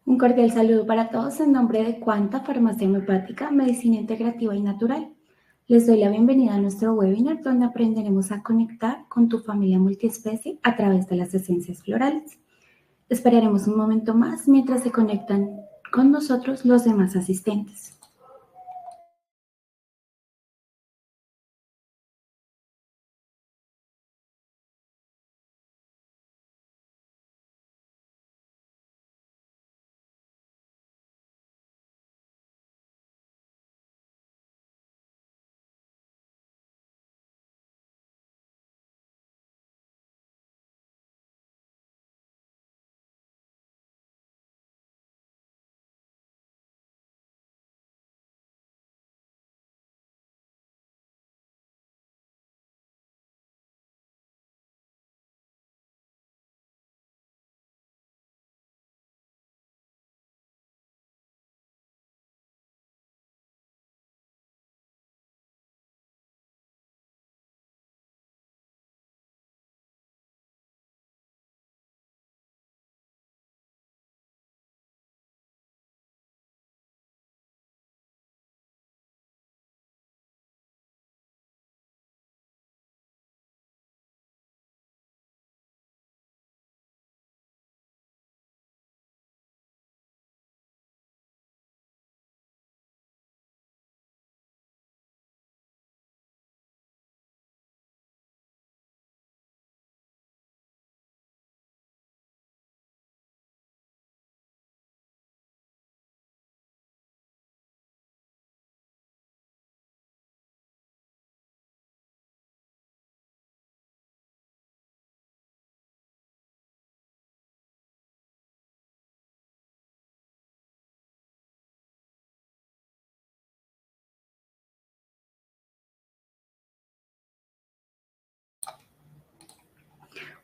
Un cordial saludo para todos en nombre de Quanta Farmacia Homeopática, Medicina Integrativa y Natural. Les doy la bienvenida a nuestro webinar donde aprenderemos a conectar con tu familia multiespecie a través de las esencias florales. Esperaremos un momento más mientras se conectan con nosotros los demás asistentes.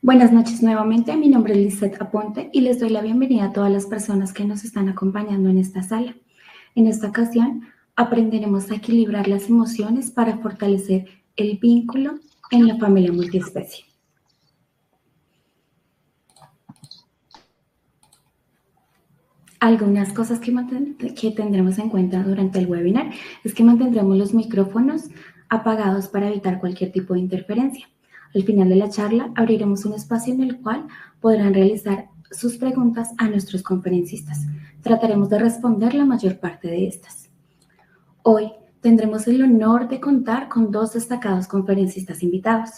Buenas noches nuevamente, mi nombre es Lisette Aponte y les doy la bienvenida a todas las personas que nos están acompañando en esta sala. En esta ocasión aprenderemos a equilibrar las emociones para fortalecer el vínculo en la familia multiespecie. Algunas cosas que tendremos en cuenta durante el webinar es que mantendremos los micrófonos apagados para evitar cualquier tipo de interferencia. Al final de la charla abriremos un espacio en el cual podrán realizar sus preguntas a nuestros conferencistas. Trataremos de responder la mayor parte de estas. Hoy tendremos el honor de contar con dos destacados conferencistas invitados,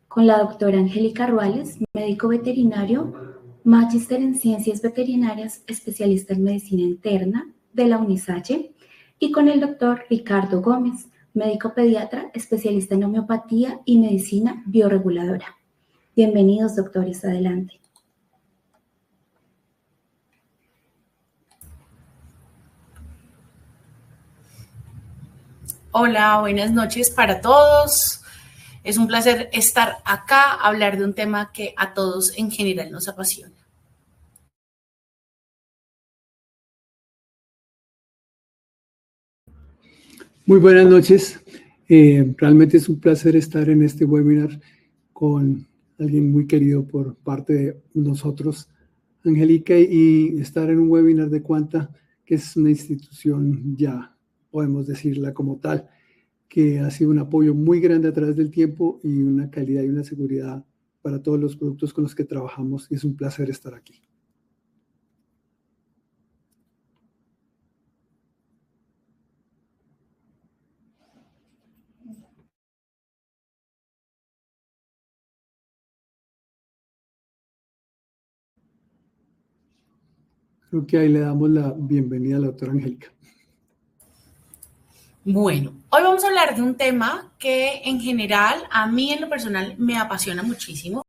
con la doctora Angélica Ruales, médico veterinario, magíster en Ciencias Veterinarias, especialista en Medicina Interna de la Unisalle, y con el doctor Ricardo Gómez, médico pediatra, especialista en homeopatía y medicina bioreguladora. Bienvenidos, doctores, adelante. Hola, buenas noches para todos. Es un placer estar acá, hablar de un tema que a todos en general nos apasiona. Muy buenas noches. Realmente es un placer estar en este webinar con alguien muy querido por parte de nosotros, Angélica, y estar en un webinar de Quanta, que es una institución, ya podemos decirla como tal, que ha sido un apoyo muy grande a través del tiempo y una calidad y una seguridad para todos los productos con los que trabajamos, y es un placer estar aquí. Creo que ahí le damos la bienvenida a la doctora Angélica. Bueno, hoy vamos a hablar de un tema que en general a mí en lo personal me apasiona muchísimo,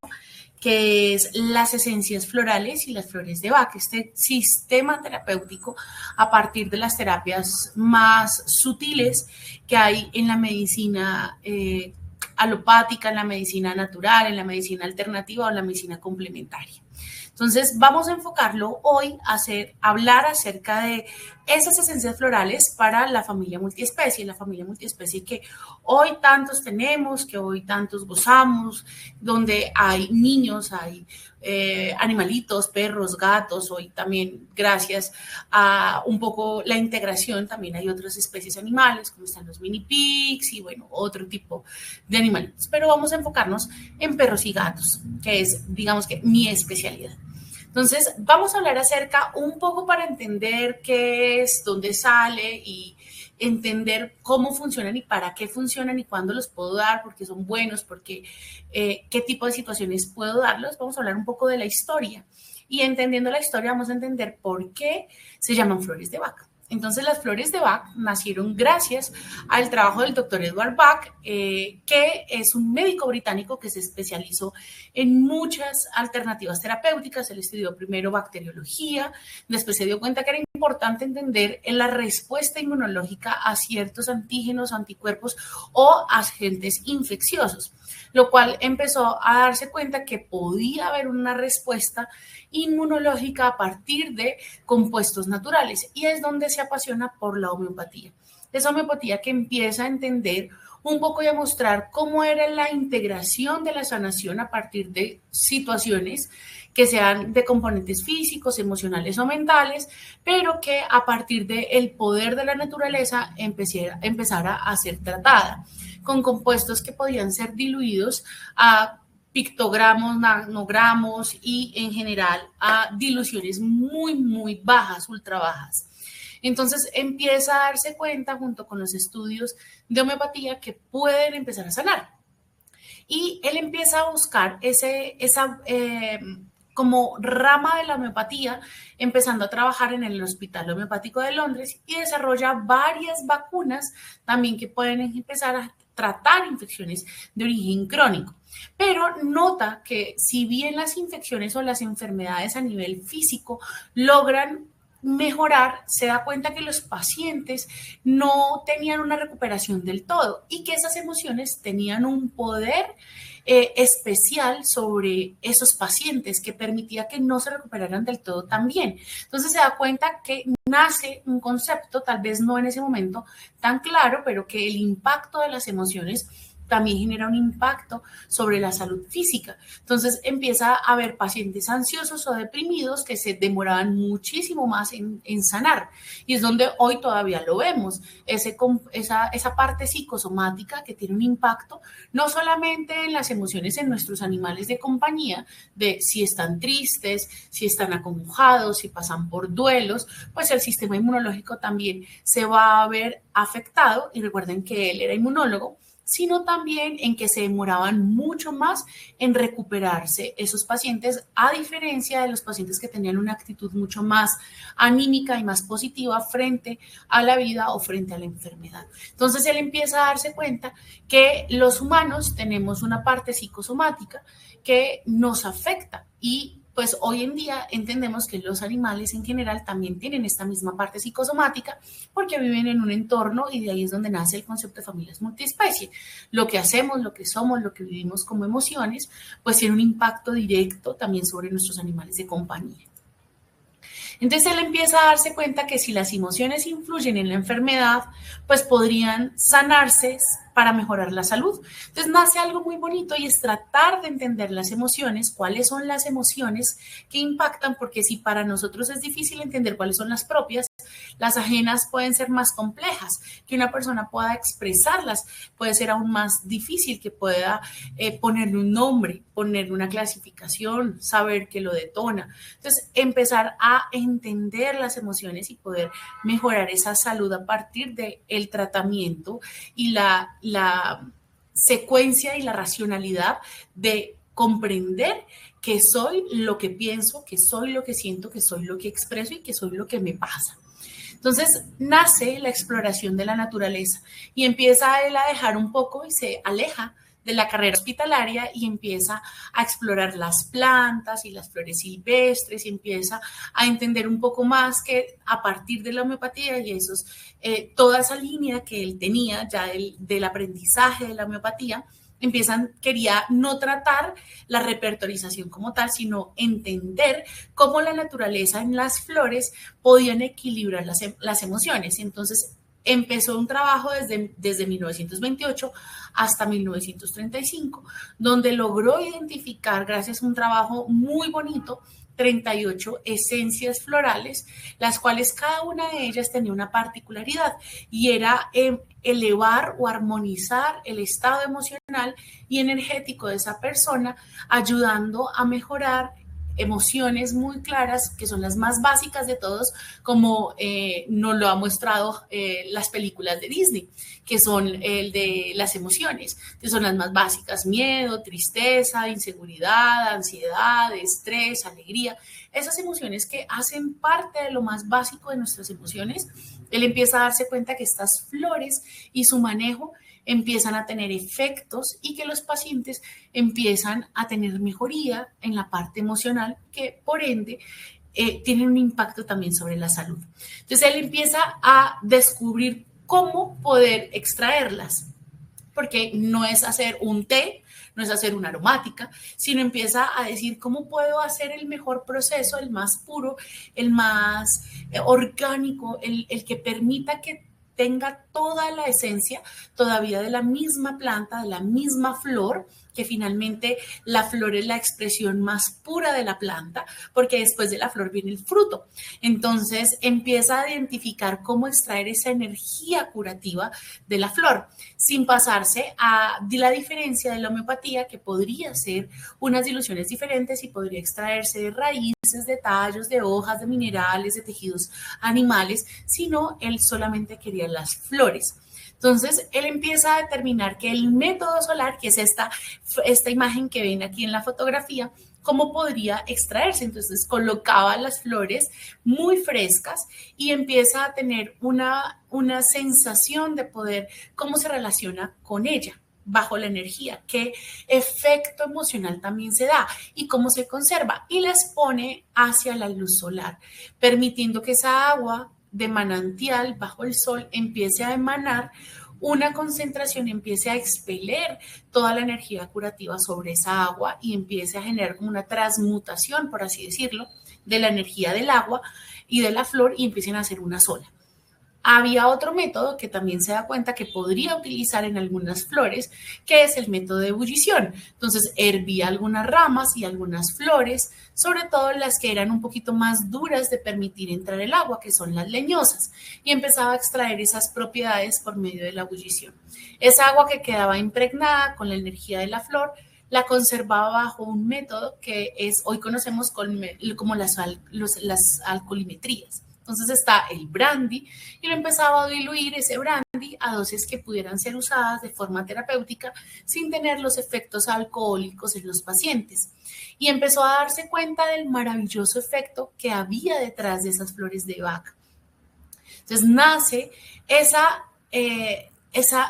que es las esencias florales y las flores de Bach, este sistema terapéutico a partir de las terapias más sutiles que hay en la medicina alopática, en la medicina natural, en la medicina alternativa o en la medicina complementaria. Entonces, vamos a enfocarlo hoy a hablar acerca de esas esencias florales para la familia multiespecie que hoy tantos tenemos, que hoy tantos gozamos, donde hay niños, hay animalitos, perros, gatos, hoy también gracias a un poco la integración también hay otras especies animales como están los mini pigs y bueno, otro tipo de animalitos, pero vamos a enfocarnos en perros y gatos, que es digamos que mi especialidad. Entonces, vamos a hablar acerca un poco para entender qué es, dónde sale y entender cómo funcionan y para qué funcionan y cuándo los puedo dar, porque son buenos, porque qué tipo de situaciones puedo darlos. Vamos a hablar un poco de la historia. Y entendiendo la historia vamos a entender por qué se llaman flores de Bach. Entonces, las flores de Bach nacieron gracias al trabajo del doctor Edward Bach, que es un médico británico que se especializó en muchas alternativas terapéuticas. Él estudió primero bacteriología, después se dio cuenta que era importante entender la respuesta inmunológica a ciertos antígenos, anticuerpos o agentes infecciosos, lo cual empezó a darse cuenta que podía haber una respuesta inmunológica a partir de compuestos naturales y es donde se apasiona por la homeopatía. Esa homeopatía que empieza a entender un poco y a mostrar cómo era la integración de la sanación a partir de situaciones que sean de componentes físicos, emocionales o mentales, pero que a partir del poder de la naturaleza empezara a ser tratada con compuestos que podían ser diluidos a pictogramos, nanogramos y en general a diluciones muy, muy bajas, ultra bajas. Entonces empieza a darse cuenta junto con los estudios de homeopatía que pueden empezar a sanar. Y él empieza a buscar esa como rama de la homeopatía, empezando a trabajar en el Hospital Homeopático de Londres y desarrolla varias vacunas también que pueden empezar a tratar infecciones de origen crónico. Pero nota que si bien las infecciones o las enfermedades a nivel físico logran mejorar, se da cuenta que los pacientes no tenían una recuperación del todo y que esas emociones tenían un poder especial sobre esos pacientes que permitía que no se recuperaran del todo tan bien. Entonces se da cuenta que nace un concepto, tal vez no en ese momento tan claro, pero que el impacto de las emociones también genera un impacto sobre la salud física. Entonces empieza a haber pacientes ansiosos o deprimidos que se demoraban muchísimo más en sanar. Y es donde hoy todavía lo vemos, esa parte psicosomática que tiene un impacto no solamente en las emociones en nuestros animales de compañía, de si están tristes, si están acongojados, si pasan por duelos, pues el sistema inmunológico también se va a ver afectado. Y recuerden que él era inmunólogo, sino también en que se demoraban mucho más en recuperarse esos pacientes, a diferencia de los pacientes que tenían una actitud mucho más anímica y más positiva frente a la vida o frente a la enfermedad. Entonces él empieza a darse cuenta que los humanos tenemos una parte psicosomática que nos afecta y pues hoy en día entendemos que los animales en general también tienen esta misma parte psicosomática porque viven en un entorno y de ahí es donde nace el concepto de familias multiespecie. Lo que hacemos, lo que somos, lo que vivimos como emociones, pues tiene un impacto directo también sobre nuestros animales de compañía. Entonces él empieza a darse cuenta que si las emociones influyen en la enfermedad, pues podrían sanarse para mejorar la salud. Entonces nace algo muy bonito y es tratar de entender las emociones, cuáles son las emociones que impactan, porque si para nosotros es difícil entender cuáles son las propias, las ajenas pueden ser más complejas, que una persona pueda expresarlas, puede ser aún más difícil que pueda ponerle un nombre, ponerle una clasificación, saber qué lo detona. Entonces, empezar a entender las emociones y poder mejorar esa salud a partir del tratamiento y la secuencia y la racionalidad de comprender que soy lo que pienso, que soy lo que siento, que soy lo que expreso y que soy lo que me pasa. Entonces nace la exploración de la naturaleza y empieza él a dejar un poco y se aleja de la carrera hospitalaria y empieza a explorar las plantas y las flores silvestres y empieza a entender un poco más que a partir de la homeopatía y toda esa línea que él tenía ya del aprendizaje de la homeopatía, quería no tratar la repertorización como tal, sino entender cómo la naturaleza en las flores podían equilibrar las emociones. Entonces, empezó un trabajo desde 1928 hasta 1935, donde logró identificar, gracias a un trabajo muy bonito, 38 esencias florales, las cuales cada una de ellas tenía una particularidad y era elevar o armonizar el estado emocional y energético de esa persona, ayudando a mejorar emociones muy claras, que son las más básicas de todos, como nos lo ha mostrado las películas de Disney, que son el de las emociones, que son las más básicas: miedo, tristeza, inseguridad, ansiedad, estrés, alegría. Esas emociones que hacen parte de lo más básico de nuestras emociones. Él empieza a darse cuenta que estas flores y su manejo empiezan a tener efectos y que los pacientes empiezan a tener mejoría en la parte emocional, que por ende tienen un impacto también sobre la salud. Entonces él empieza a descubrir cómo poder extraerlas, porque no es hacer un té, no es hacer una aromática, sino empieza a decir cómo puedo hacer el mejor proceso, el más puro, el más orgánico, el que permita que tenga toda la esencia todavía de la misma planta, de la misma flor, que finalmente la flor es la expresión más pura de la planta, porque después de la flor viene el fruto. Entonces empieza a identificar cómo extraer esa energía curativa de la flor, sin pasarse a la diferencia de la homeopatía, que podría ser unas diluciones diferentes y podría extraerse de raíces, de tallos, de hojas, de minerales, de tejidos animales, sino él solamente quería las flores. Entonces, él empieza a determinar que el método solar, que es esta imagen que ven aquí en la fotografía, cómo podría extraerse. Entonces, colocaba las flores muy frescas y empieza a tener una sensación de poder, cómo se relaciona con ella bajo la energía, qué efecto emocional también se da y cómo se conserva, y las pone hacia la luz solar, permitiendo que esa agua de manantial bajo el sol empiece a emanar una concentración, empiece a expeler toda la energía curativa sobre esa agua y empiece a generar como una transmutación, por así decirlo, de la energía del agua y de la flor, y empiecen a hacer una sola. Había otro método que también se da cuenta que podría utilizar en algunas flores, que es el método de ebullición. Entonces, hervía algunas ramas y algunas flores, sobre todo las que eran un poquito más duras de permitir entrar el agua, que son las leñosas, y empezaba a extraer esas propiedades por medio de la ebullición. Esa agua que quedaba impregnada con la energía de la flor la conservaba bajo un método que hoy conocemos como las alcoholimetrías. Entonces está el brandy, y lo empezaba a diluir ese brandy a dosis que pudieran ser usadas de forma terapéutica sin tener los efectos alcohólicos en los pacientes. Y empezó a darse cuenta del maravilloso efecto que había detrás de esas flores de Bach. Entonces nace ese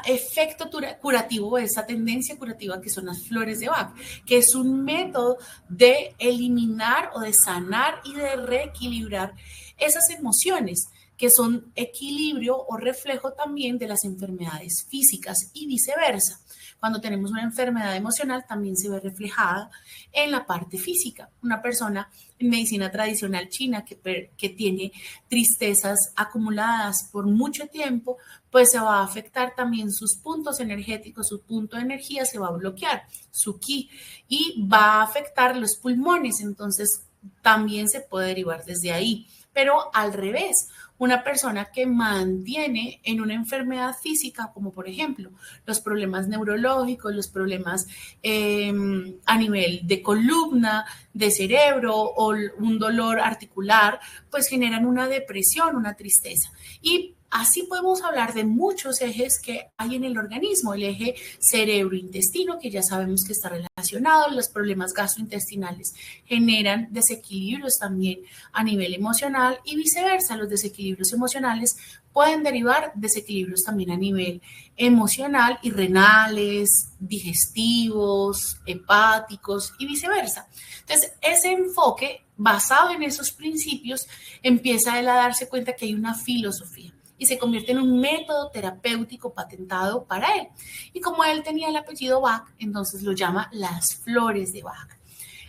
efecto curativo, esa tendencia curativa que son las flores de Bach, que es un método de eliminar o de sanar y de reequilibrar esas emociones, que son equilibrio o reflejo también de las enfermedades físicas y viceversa. Cuando tenemos una enfermedad emocional, también se ve reflejada en la parte física. Una persona en medicina tradicional china que tiene tristezas acumuladas por mucho tiempo, pues se va a afectar también sus puntos energéticos, su punto de energía se va a bloquear, su ki, y va a afectar los pulmones. Entonces, también se puede derivar desde ahí. Pero al revés, una persona que mantiene en una enfermedad física, como por ejemplo los problemas neurológicos, los problemas a nivel de columna, de cerebro o un dolor articular, pues generan una depresión, una tristeza. Y así podemos hablar de muchos ejes que hay en el organismo. El eje cerebro-intestino, que ya sabemos que está relacionado. Los problemas gastrointestinales generan desequilibrios también a nivel emocional, y viceversa. Los desequilibrios emocionales pueden derivar desequilibrios también a nivel emocional y renales, digestivos, hepáticos y viceversa. Entonces, ese enfoque basado en esos principios empieza él a darse cuenta que hay una filosofía. y se convierte en un método terapéutico patentado para él. Y como él tenía el apellido Bach, entonces lo llama las flores de Bach.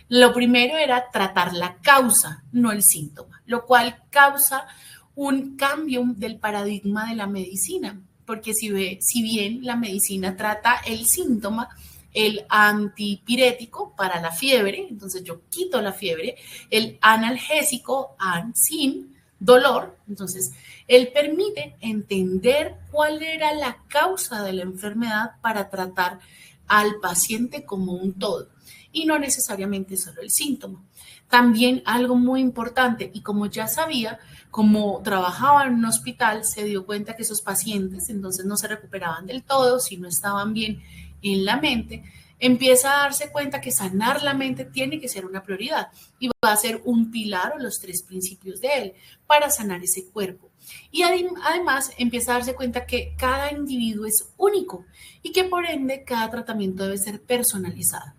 Lo primero era tratar la causa, no el síntoma, lo cual causa un cambio del paradigma de la medicina, porque si bien la medicina trata el síntoma, el antipirético para la fiebre, entonces yo quito la fiebre, el analgésico sin dolor, entonces él permite entender cuál era la causa de la enfermedad para tratar al paciente como un todo y no necesariamente solo el síntoma. También algo muy importante, y como ya sabía, como trabajaba en un hospital, se dio cuenta que esos pacientes entonces no se recuperaban del todo, si no estaban bien en la mente, empieza a darse cuenta que sanar la mente tiene que ser una prioridad y va a ser un pilar o los 3 principios de él para sanar ese cuerpo. Y además empieza a darse cuenta que cada individuo es único y que por ende cada tratamiento debe ser personalizado.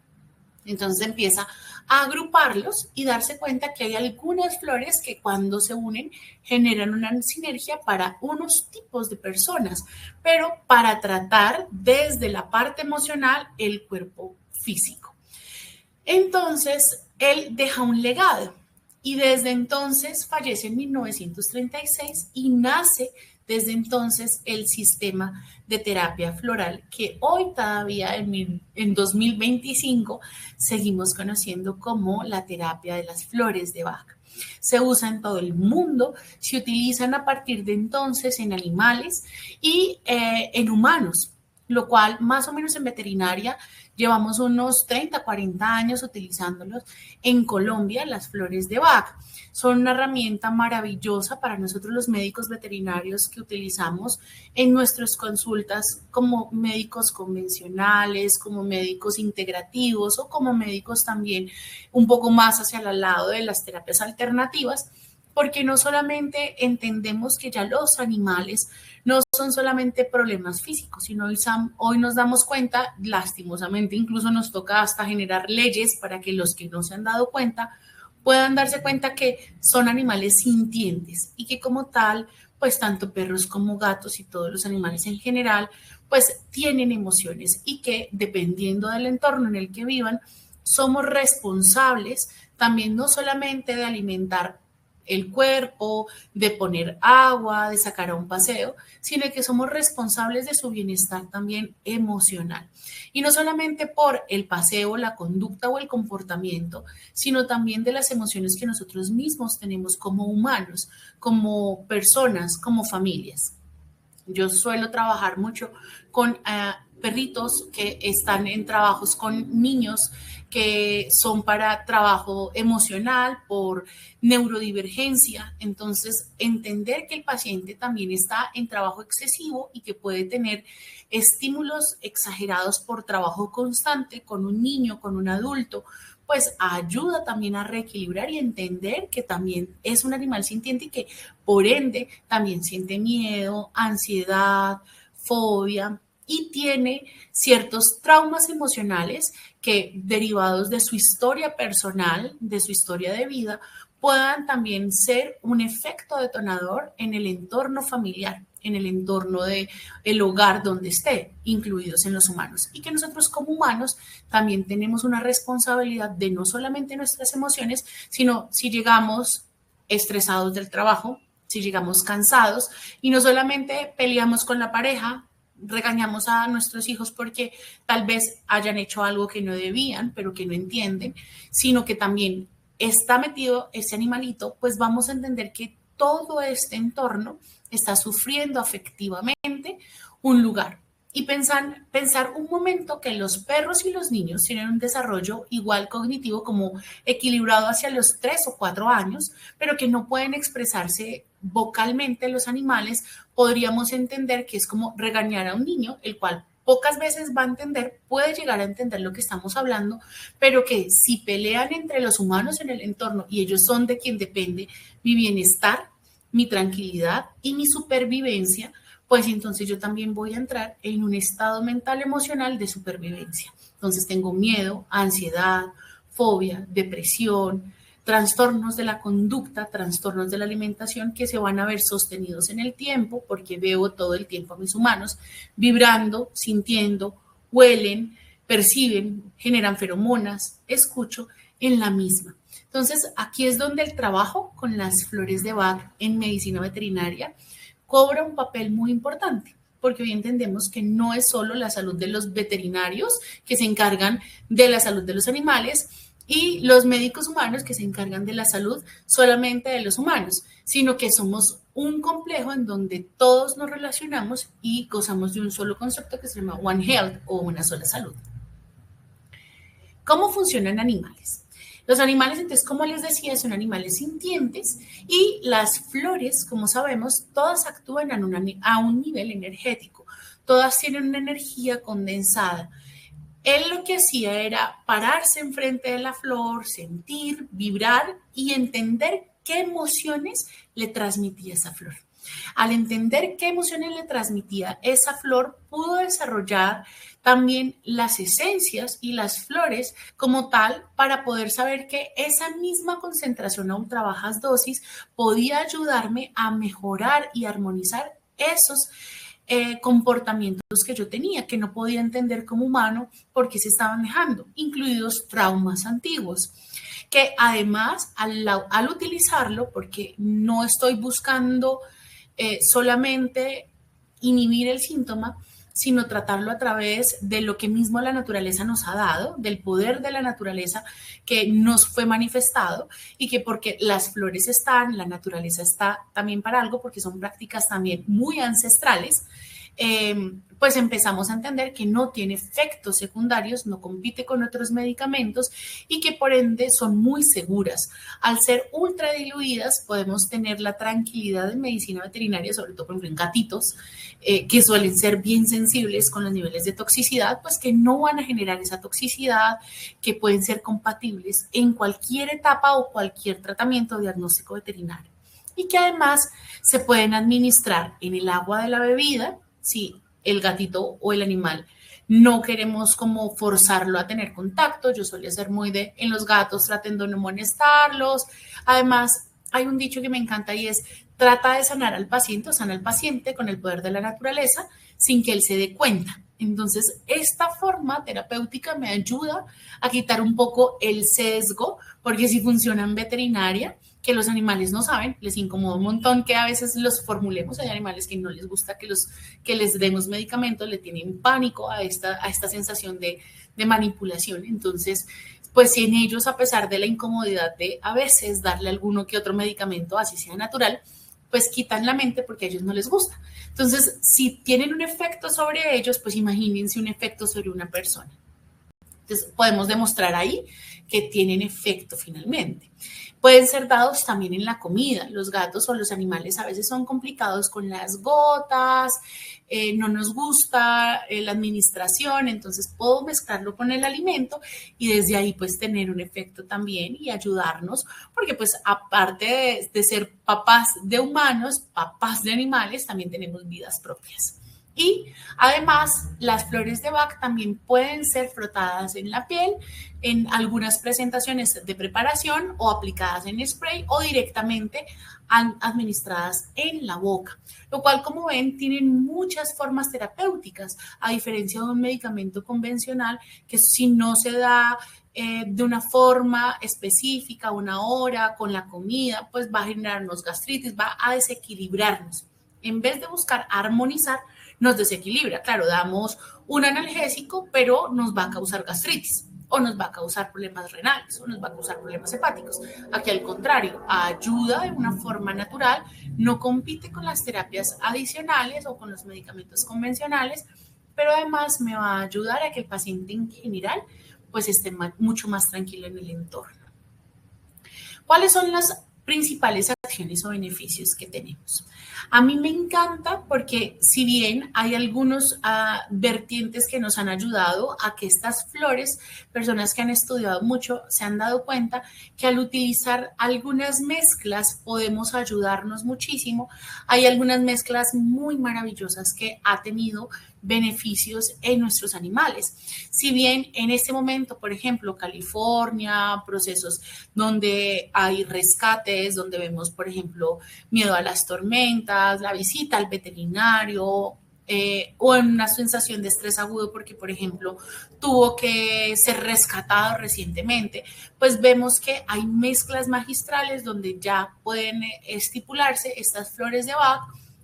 Entonces empieza a agruparlos y darse cuenta que hay algunas flores que cuando se unen generan una sinergia para unos tipos de personas, pero para tratar desde la parte emocional el cuerpo físico. Entonces, él deja un legado y desde entonces fallece en 1936 y nace desde entonces el sistema de terapia floral que hoy todavía en 2025 seguimos conociendo como la terapia de las flores de Bach. Se usa en todo el mundo, se utilizan a partir de entonces en animales y en humanos, lo cual más o menos en veterinaria llevamos unos 30, 40 años utilizándolos. En Colombia, las flores de Bach son una herramienta maravillosa para nosotros los médicos veterinarios que utilizamos en nuestras consultas como médicos convencionales, como médicos integrativos o como médicos también un poco más hacia el lado de las terapias alternativas, porque no solamente entendemos que ya los animales no son solamente problemas físicos, sino hoy nos damos cuenta, lastimosamente incluso nos toca hasta generar leyes para que los que no se han dado cuenta puedan darse cuenta que son animales sintientes y que como tal, pues tanto perros como gatos y todos los animales en general, pues tienen emociones y que dependiendo del entorno en el que vivan, somos responsables también no solamente de alimentar el cuerpo, de poner agua, de sacar a un paseo, sino que somos responsables de su bienestar también emocional. Y no solamente por el paseo, la conducta o el comportamiento, sino también de las emociones que nosotros mismos tenemos como humanos, como personas, como familias. Yo suelo trabajar mucho con perritos que están en trabajos con niños que son para trabajo emocional por neurodivergencia. Entonces, entender que el paciente también está en trabajo excesivo y que puede tener estímulos exagerados por trabajo constante con un niño, con un adulto, pues ayuda también a reequilibrar y entender que también es un animal sintiente y que por ende también siente miedo, ansiedad, fobia y tiene ciertos traumas emocionales que derivados de su historia personal, de su historia de vida, puedan también ser un efecto detonador en el entorno familiar, en el entorno del hogar donde esté, incluidos en los humanos. Y que nosotros como humanos también tenemos una responsabilidad de no solamente nuestras emociones, sino si llegamos estresados del trabajo, si llegamos cansados y no solamente peleamos con la pareja, regañamos a nuestros hijos porque tal vez hayan hecho algo que no debían, pero que no entienden, sino que también está metido ese animalito, pues vamos a entender que todo este entorno está sufriendo afectivamente un lugar. Y pensar un momento que los perros y los niños tienen un desarrollo igual cognitivo como equilibrado hacia los 3 o 4 años, pero que no pueden expresarse vocalmente los animales, podríamos entender que es como regañar a un niño, el cual pocas veces va a entender, puede llegar a entender lo que estamos hablando, pero que si pelean entre los humanos en el entorno y ellos son de quien depende mi bienestar, mi tranquilidad y mi supervivencia, pues entonces yo también voy a entrar en un estado mental emocional de supervivencia. Entonces tengo miedo, ansiedad, fobia, depresión, trastornos de la conducta, trastornos de la alimentación que se van a ver sostenidos en el tiempo, porque veo todo el tiempo a mis humanos vibrando, sintiendo, huelen, perciben, generan feromonas, escucho en la misma. Entonces, aquí es donde el trabajo con las flores de Bach en medicina veterinaria cobra un papel muy importante, porque hoy entendemos que no es solo la salud de los veterinarios que se encargan de la salud de los animales y los médicos humanos que se encargan de la salud solamente de los humanos, sino que somos un complejo en donde todos nos relacionamos y gozamos de un solo concepto que se llama One Health o una sola salud. ¿Cómo funcionan animales? Los animales, entonces, como les decía, son animales sintientes y las flores, como sabemos, todas actúan a un nivel energético. Todas tienen una energía condensada. Él lo que hacía era pararse enfrente de la flor, sentir, vibrar y entender qué emociones le transmitía esa flor. Al entender qué emociones le transmitía esa flor, pudo desarrollar también las esencias y las flores como tal para poder saber que esa misma concentración a ultra bajas dosis podía ayudarme a mejorar y armonizar esos comportamientos que yo tenía, que no podía entender como humano por qué se estaban dejando, incluidos traumas antiguos. Que además, al utilizarlo, porque no estoy buscando solamente inhibir el síntoma, sino tratarlo a través de lo que mismo la naturaleza nos ha dado, del poder de la naturaleza que nos fue manifestado y que porque las flores están, la naturaleza está también para algo, porque son prácticas también muy ancestrales, pues empezamos a entender que no tiene efectos secundarios, no compite con otros medicamentos y que por ende son muy seguras. Al ser ultra diluidas podemos tener la tranquilidad en medicina veterinaria, sobre todo por ejemplo en gatitos, que suelen ser bien sensibles con los niveles de toxicidad, pues que no van a generar esa toxicidad, que pueden ser compatibles en cualquier etapa o cualquier tratamiento diagnóstico veterinario. Y que además se pueden administrar en el agua de la bebida, si el gatito o el animal no queremos como forzarlo a tener contacto. Yo solía ser muy en los gatos traten de no molestarlos. Además, hay un dicho que me encanta y es, trata de sanar al paciente o sana al paciente con el poder de la naturaleza sin que él se dé cuenta. Entonces, esta forma terapéutica me ayuda a quitar un poco el sesgo, porque si funciona en veterinaria, que los animales no saben, les incomoda un montón que a veces los formulemos. Hay animales que no les gusta que les demos medicamentos, le tienen pánico a esta sensación de manipulación. Entonces, pues si en ellos, a pesar de la incomodidad de a veces darle alguno que otro medicamento, así sea natural, pues quitan la mente porque a ellos no les gusta. Entonces, si tienen un efecto sobre ellos, pues imagínense un efecto sobre una persona. Entonces, podemos demostrar ahí que tienen efecto finalmente. Pueden ser dados también en la comida. Los gatos o los animales a veces son complicados con las gotas, no nos gusta la administración, entonces puedo mezclarlo con el alimento y desde ahí pues tener un efecto también y ayudarnos, porque pues aparte de ser papás de humanos, papás de animales, también tenemos vidas propias. Y además, las flores de Bach también pueden ser frotadas en la piel en algunas presentaciones de preparación o aplicadas en spray o directamente administradas en la boca, lo cual, como ven, tienen muchas formas terapéuticas, a diferencia de un medicamento convencional que si no se da de una forma específica, una hora, con la comida, pues va a generarnos gastritis, va a desequilibrarnos. En vez de buscar armonizar, nos desequilibra. Claro, damos un analgésico, pero nos va a causar gastritis o nos va a causar problemas renales o nos va a causar problemas hepáticos. Aquí al contrario, ayuda de una forma natural, no compite con las terapias adicionales o con los medicamentos convencionales, pero además me va a ayudar a que el paciente en general pues esté mucho más tranquilo en el entorno. ¿Cuáles son las principales acciones o beneficios que tenemos? A mí me encanta porque si bien hay algunos vertientes que nos han ayudado a que estas flores, personas que han estudiado mucho se han dado cuenta que al utilizar algunas mezclas podemos ayudarnos muchísimo. Hay algunas mezclas muy maravillosas que ha tenido beneficios en nuestros animales. Si bien en este momento, por ejemplo, California, procesos donde hay rescates, donde vemos, por ejemplo, miedo a las tormentas, la visita al veterinario, o en una sensación de estrés agudo porque, por ejemplo, tuvo que ser rescatado recientemente, pues vemos que hay mezclas magistrales donde ya pueden estipularse estas flores de Bach,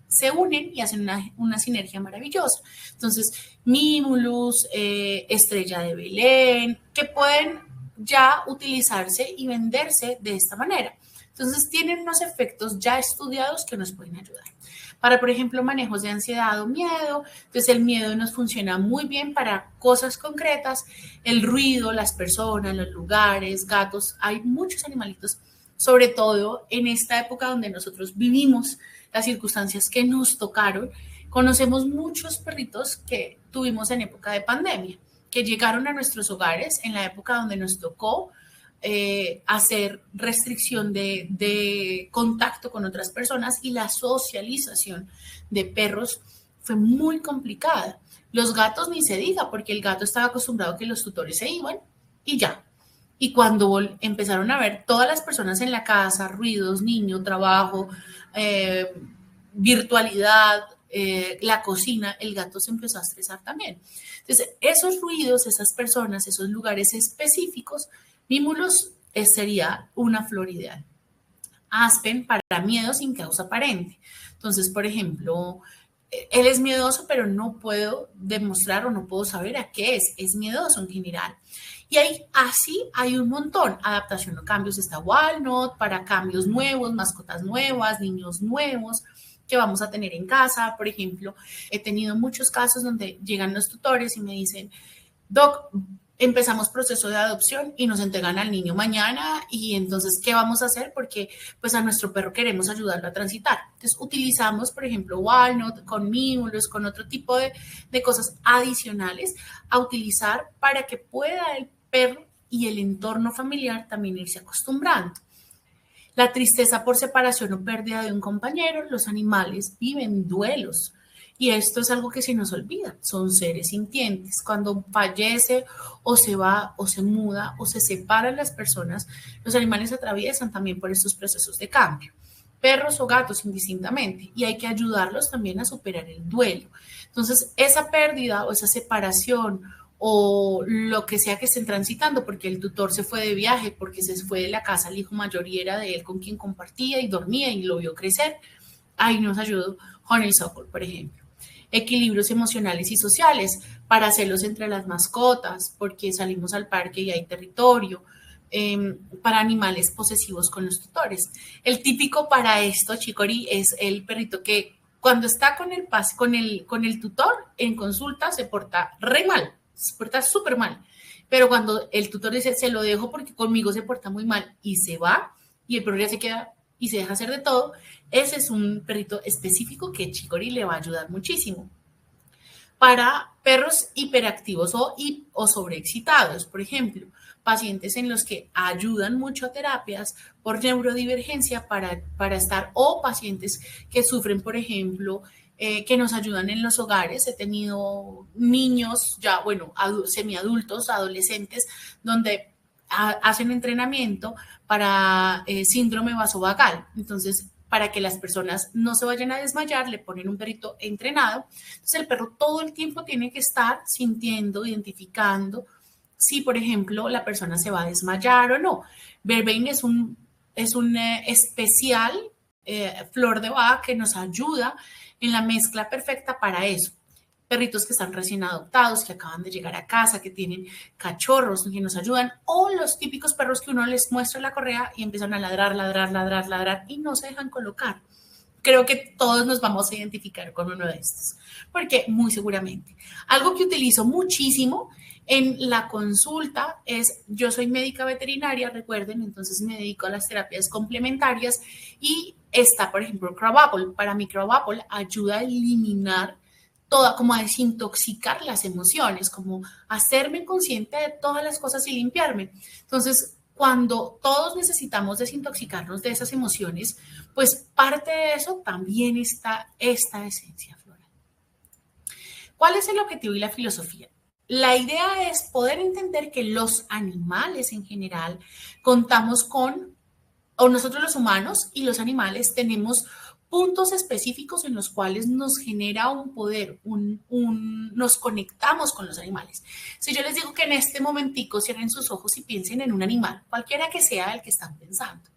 se unen y hacen una sinergia maravillosa. Entonces, Mimulus, Estrella de Belén, que pueden ya utilizarse y venderse de esta manera. Entonces, tienen unos efectos ya estudiados que nos pueden ayudar. Para, por ejemplo, manejos de ansiedad o miedo, entonces el miedo nos funciona muy bien para cosas concretas, el ruido, las personas, los lugares, gatos, hay muchos animalitos, sobre todo en esta época donde nosotros vivimos las circunstancias que nos tocaron. Conocemos muchos perritos que tuvimos en época de pandemia, que llegaron a nuestros hogares en la época donde nos tocó hacer restricción de contacto con otras personas y la socialización de perros fue muy complicada. Los gatos ni se diga, porque el gato estaba acostumbrado a que los tutores se iban y ya. Y cuando empezaron a ver todas las personas en la casa, ruidos, niño, trabajo, virtualidad, la cocina, el gato se empezó a estresar también. Entonces, esos ruidos, esas personas, esos lugares específicos, Mimulus sería una flor ideal. Aspen para miedo sin causa aparente. Entonces, por ejemplo, él es miedoso, pero no puedo demostrar o no puedo saber a qué es. Es miedoso en general. Y así hay un montón. Adaptación o cambios está Walnut para cambios nuevos, mascotas nuevas, niños nuevos que vamos a tener en casa. Por ejemplo, he tenido muchos casos donde llegan los tutores y me dicen, Doc, empezamos proceso de adopción y nos entregan al niño mañana y entonces, ¿qué vamos a hacer? Porque pues a nuestro perro queremos ayudarlo a transitar. Entonces, utilizamos, por ejemplo, Walnut con Mimulus, con otro tipo de cosas adicionales a utilizar para que pueda el perro y el entorno familiar también irse acostumbrando. La tristeza por separación o pérdida de un compañero, los animales viven duelos. Y esto es algo que se nos olvida, son seres sintientes. Cuando fallece o se va o se muda o se separan las personas, los animales atraviesan también por estos procesos de cambio. Perros o gatos indistintamente, y hay que ayudarlos también a superar el duelo. Entonces, esa pérdida o esa separación o lo que sea que estén transitando, porque el tutor se fue de viaje, porque se fue de la casa el hijo mayor y era de él con quien compartía y dormía y lo vio crecer, ahí nos ayudó Honeysuckle, por ejemplo. Equilibrios emocionales y sociales para celos entre las mascotas, porque salimos al parque y hay territorio, para animales posesivos con los tutores. El típico para esto, Chicory, es el perrito que cuando está con el tutor en consulta se porta re mal, se porta súper mal, pero cuando el tutor dice, se lo dejo porque conmigo se porta muy mal y se va y el perro ya se queda y se deja hacer de todo, ese es un perrito específico que Chicory le va a ayudar muchísimo. Para perros hiperactivos o sobreexcitados, por ejemplo, pacientes en los que ayudan mucho a terapias por neurodivergencia para estar, o pacientes que sufren, por ejemplo, que nos ayudan en los hogares. He tenido niños ya, bueno, semiadultos, adolescentes, donde hacen entrenamiento para síndrome vasovagal. Entonces, para que las personas no se vayan a desmayar, le ponen un perrito entrenado. Entonces, el perro todo el tiempo tiene que estar sintiendo, identificando si, por ejemplo, la persona se va a desmayar o no. Verbein es un especial flor de Bach que nos ayuda en la mezcla perfecta para eso. Perritos que están recién adoptados, que acaban de llegar a casa, que tienen cachorros que nos ayudan, o los típicos perros que uno les muestra la correa y empiezan a ladrar y no se dejan colocar. Creo que todos nos vamos a identificar con uno de estos, porque muy seguramente. Algo que utilizo muchísimo en la consulta es, yo soy médica veterinaria, recuerden, entonces me dedico a las terapias complementarias y está, por ejemplo, Crab Apple. Para mí, Crab Apple ayuda a eliminar como a desintoxicar las emociones, como hacerme consciente de todas las cosas y limpiarme. Entonces, cuando todos necesitamos desintoxicarnos de esas emociones, pues parte de eso también está esta esencia floral. ¿Cuál es el objetivo y la filosofía? La idea es poder entender que los animales en general contamos con, o nosotros los humanos y los animales tenemos puntos específicos en los cuales nos genera un poder, nos conectamos con los animales. Si yo les digo que en este momentico cierren sus ojos y piensen en un animal, cualquiera que sea el que están pensando,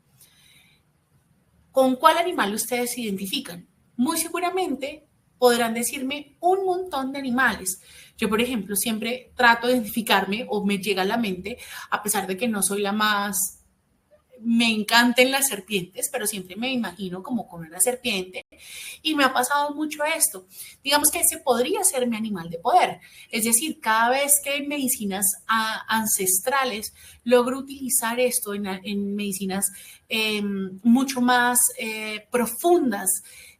¿con cuál animal ustedes se identifican? Muy seguramente podrán decirme un montón de animales. Yo, por ejemplo, siempre trato de identificarme o me llega a la mente, a pesar de que no soy la más, me encantan las serpientes, pero siempre me imagino como con una serpiente y me ha pasado mucho esto. Digamos que ese podría ser mi animal de poder. Es decir, cada vez que en medicinas ancestrales logro utilizar esto en medicinas mucho más profundas,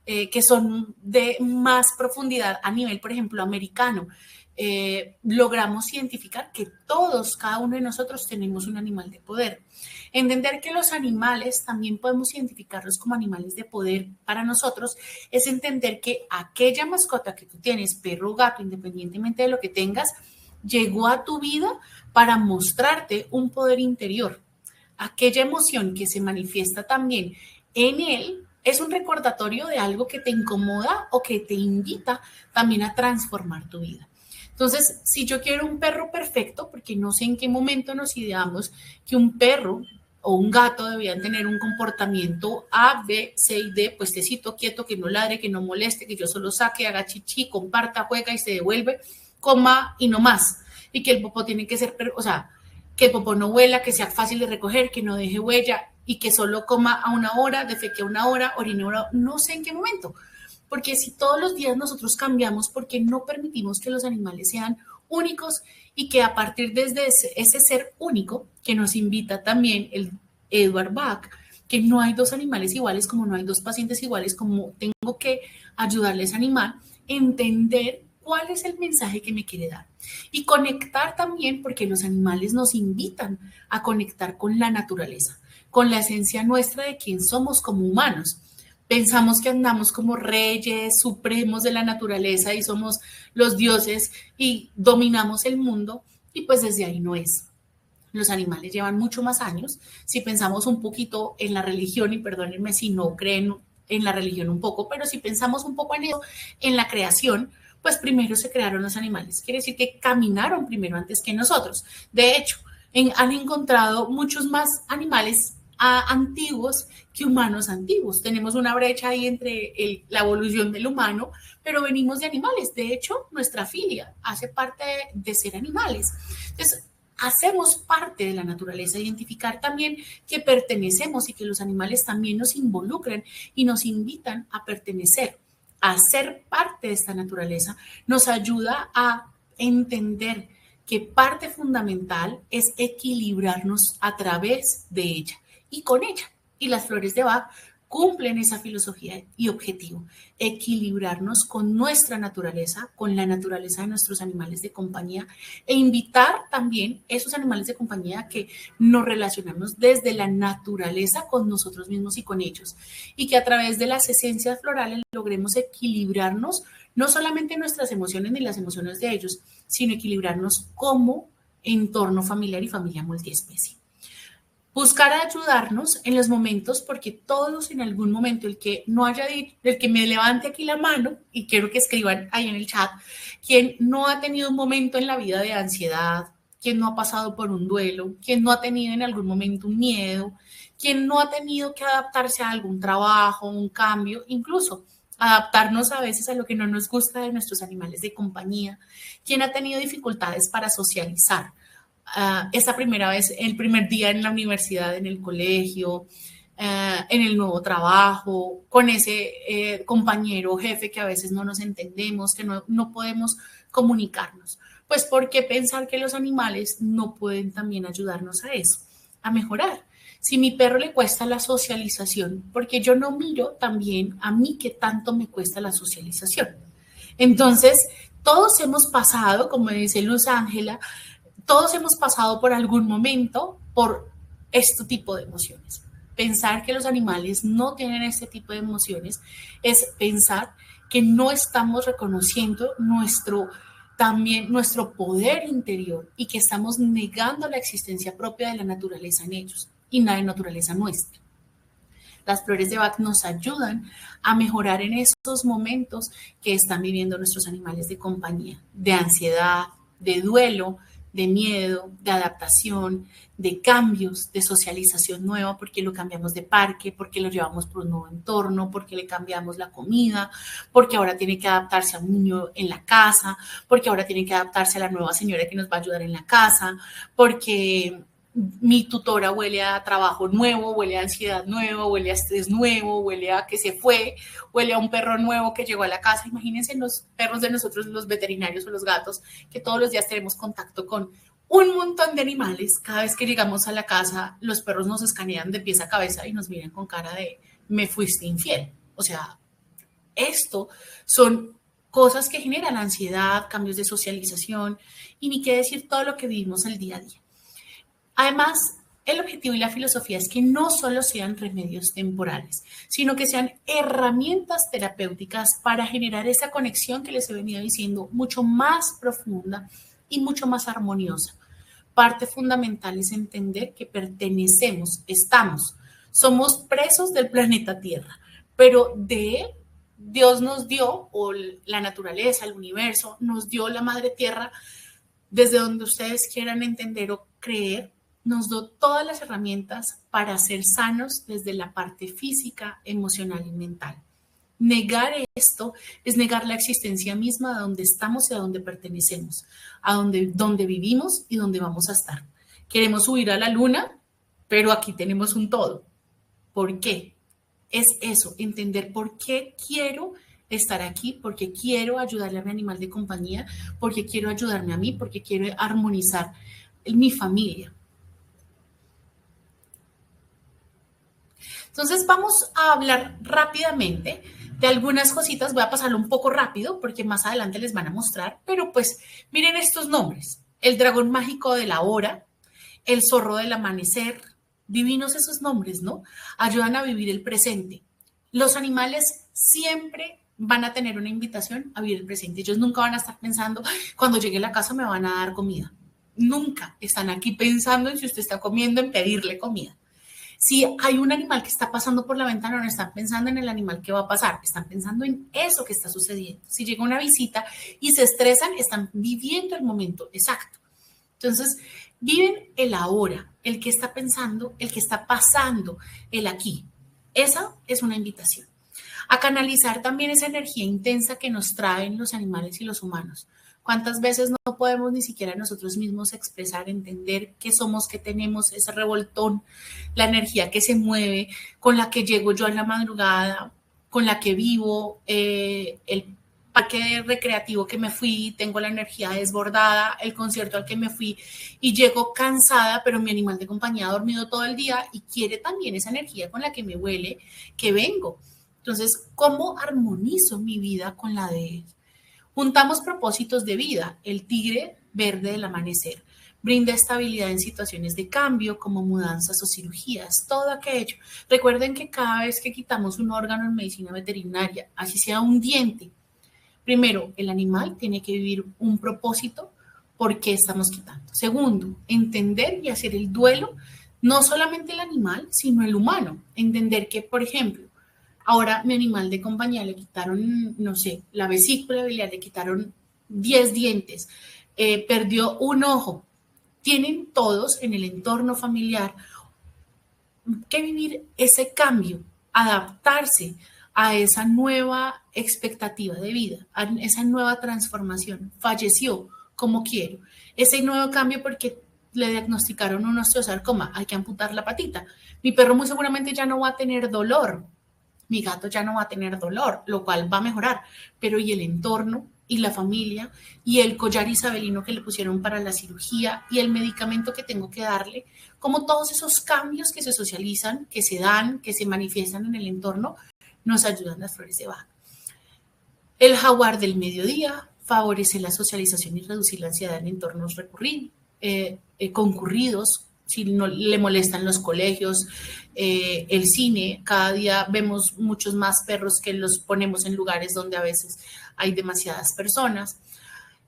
que son de más profundidad a nivel, por ejemplo, americano, logramos identificar que todos, cada uno de nosotros tenemos un animal de poder. Entender que los animales también podemos identificarlos como animales de poder para nosotros es entender que aquella mascota que tú tienes, perro o gato, independientemente de lo que tengas, llegó a tu vida para mostrarte un poder interior. Aquella emoción que se manifiesta también en él es un recordatorio de algo que te incomoda o que te invita también a transformar tu vida. Entonces, si yo quiero un perro perfecto, porque no sé en qué momento nos ideamos que un perro o un gato debían tener un comportamiento A, B, C y D, puestecito, quieto, que no ladre, que no moleste, que yo solo saque, haga chichi, comparta, juega y se devuelve, coma y no más. Y que el popó tiene que ser, o sea, que el popó no huela, que sea fácil de recoger, que no deje huella y que solo coma a una hora, defeque a una hora, orine a una hora, no sé en qué momento. Porque si todos los días nosotros cambiamos, porque no permitimos que los animales sean únicos y que a partir de ese ser único que nos invita también el Edward Bach, que no hay dos animales iguales, como no hay dos pacientes iguales, como tengo que ayudarles a animal, entender cuál es el mensaje que me quiere dar. Y conectar también, porque los animales nos invitan a conectar con la naturaleza, con la esencia nuestra de quién somos como humanos. Pensamos que andamos como reyes supremos de la naturaleza y somos los dioses y dominamos el mundo, y pues desde ahí no es. Los animales llevan mucho más años. Si pensamos un poquito en la religión, y perdónenme si no creen en la religión un poco, pero si pensamos un poco en eso, en la creación, pues primero se crearon los animales. Quiere decir que caminaron primero antes que nosotros. De hecho, han encontrado muchos más animales antiguos que humanos antiguos. Tenemos una brecha ahí entre la evolución del humano, pero venimos de animales. De hecho, nuestra filia hace parte de ser animales. Entonces, hacemos parte de la naturaleza, identificar también que pertenecemos y que los animales también nos involucran y nos invitan a pertenecer, a ser parte de esta naturaleza, nos ayuda a entender que parte fundamental es equilibrarnos a través de ella y con ella. Y las flores de Bach cumplen esa filosofía y objetivo, equilibrarnos con nuestra naturaleza, con la naturaleza de nuestros animales de compañía e invitar también esos animales de compañía a que nos relacionemos desde la naturaleza con nosotros mismos y con ellos. Y que a través de las esencias florales logremos equilibrarnos, no solamente nuestras emociones ni las emociones de ellos, sino equilibrarnos como entorno familiar y familia multiespecie. Buscar ayudarnos en los momentos, porque todos en algún momento, el que no haya dicho, el que me levante aquí la mano, y quiero que escriban ahí en el chat, quien no ha tenido un momento en la vida de ansiedad, quien no ha pasado por un duelo, quien no ha tenido en algún momento un miedo, quien no ha tenido que adaptarse a algún trabajo, un cambio, incluso adaptarnos a veces a lo que no nos gusta de nuestros animales de compañía, quien ha tenido dificultades para socializar. Esa primera vez, el primer día en la universidad, en el colegio, en el nuevo trabajo, con ese compañero o jefe que a veces no nos entendemos, que no podemos comunicarnos. Pues, ¿por qué pensar que los animales no pueden también ayudarnos a eso, a mejorar? Si a mi perro le cuesta la socialización, porque yo no miro también a mí qué tanto me cuesta la socialización. Entonces, todos hemos pasado, como dice Luz Ángela, todos hemos pasado por algún momento por este tipo de emociones. Pensar que los animales no tienen este tipo de emociones es pensar que no estamos reconociendo también nuestro poder interior y que estamos negando la existencia propia de la naturaleza en ellos y la naturaleza nuestra. Las flores de Bach nos ayudan a mejorar en esos momentos que están viviendo nuestros animales de compañía, de ansiedad, de duelo, de miedo, de adaptación, de cambios, de socialización nueva, porque lo cambiamos de parque, porque lo llevamos por un nuevo entorno, porque le cambiamos la comida, porque ahora tiene que adaptarse a un niño en la casa, porque ahora tiene que adaptarse a la nueva señora que nos va a ayudar en la casa, porque mi tutora huele a trabajo nuevo, huele a ansiedad nueva, huele a estrés nuevo, huele a que se fue, huele a un perro nuevo que llegó a la casa. Imagínense los perros de nosotros, los veterinarios o los gatos, que todos los días tenemos contacto con un montón de animales. Cada vez que llegamos a la casa, los perros nos escanean de pies a cabeza y nos miran con cara de me fuiste infiel. O sea, esto son cosas que generan ansiedad, cambios de socialización y ni qué decir todo lo que vivimos el día a día. Además, el objetivo y la filosofía es que no solo sean remedios temporales, sino que sean herramientas terapéuticas para generar esa conexión que les he venido diciendo, mucho más profunda y mucho más armoniosa. Parte fundamental es entender que pertenecemos, somos presos del planeta Tierra, pero Dios nos dio, o la naturaleza, el universo, nos dio la Madre Tierra, desde donde ustedes quieran entender o creer, nos dio todas las herramientas para ser sanos desde la parte física, emocional y mental. Negar esto es negar la existencia misma de donde estamos y a donde pertenecemos, a donde vivimos y donde vamos a estar. Queremos subir a la luna, pero aquí tenemos un todo. ¿Por qué? Es eso, entender por qué quiero estar aquí, porque quiero ayudarle a mi animal de compañía, porque quiero ayudarme a mí, porque quiero armonizar mi familia. Entonces vamos a hablar rápidamente de algunas cositas. Voy a pasarlo un poco rápido porque más adelante les van a mostrar, pero pues miren estos nombres: el dragón mágico de la hora, el zorro del amanecer. Divinos esos nombres, ¿no? Ayudan a vivir el presente. Los animales siempre van a tener una invitación a vivir el presente. Ellos nunca van a estar pensando, cuando llegue a la casa me van a dar comida. Nunca están aquí pensando en si usted está comiendo, en pedirle comida. Si hay un animal que está pasando por la ventana, no están pensando en el animal que va a pasar, están pensando en eso que está sucediendo. Si llega una visita y se estresan, están viviendo el momento exacto. Entonces, viven el ahora, el que está pensando, el que está pasando, el aquí. Esa es una invitación a canalizar también esa energía intensa que nos traen los animales y los humanos. ¿Cuántas veces no podemos ni siquiera nosotros mismos expresar, entender qué somos, qué tenemos, ese revoltón, la energía que se mueve, con la que llego yo en la madrugada, con la que vivo, el parque recreativo que me fui, tengo la energía desbordada, el concierto al que me fui y llego cansada, pero mi animal de compañía ha dormido todo el día y quiere también esa energía con la que me huele, que vengo. Entonces, ¿cómo armonizo mi vida con la de él? Juntamos propósitos de vida. El tigre verde del amanecer brinda estabilidad en situaciones de cambio como mudanzas o cirugías, todo aquello. Recuerden que cada vez que quitamos un órgano en medicina veterinaria, así sea un diente, primero, el animal tiene que vivir un propósito por qué estamos quitando. Segundo, entender y hacer el duelo, no solamente el animal, sino el humano. Entender que, por ejemplo, ahora mi animal de compañía le quitaron, no sé, la vesícula biliar, le quitaron 10 dientes, perdió un ojo. Tienen todos en el entorno familiar que vivir ese cambio, adaptarse a esa nueva expectativa de vida, a esa nueva transformación. Falleció como quiero. Ese nuevo cambio porque le diagnosticaron un osteosarcoma, hay que amputar la patita. Mi perro muy seguramente ya no va a tener dolor. Mi gato ya no va a tener dolor, lo cual va a mejorar, pero ¿y el entorno y la familia y el collar isabelino que le pusieron para la cirugía y el medicamento que tengo que darle? Como todos esos cambios que se socializan, que se dan, que se manifiestan en el entorno, nos ayudan las flores de Bach. El jaguar del mediodía favorece la socialización y reducir la ansiedad en entornos concurridos, si no le molestan los colegios, el cine. Cada día vemos muchos más perros que los ponemos en lugares donde a veces hay demasiadas personas.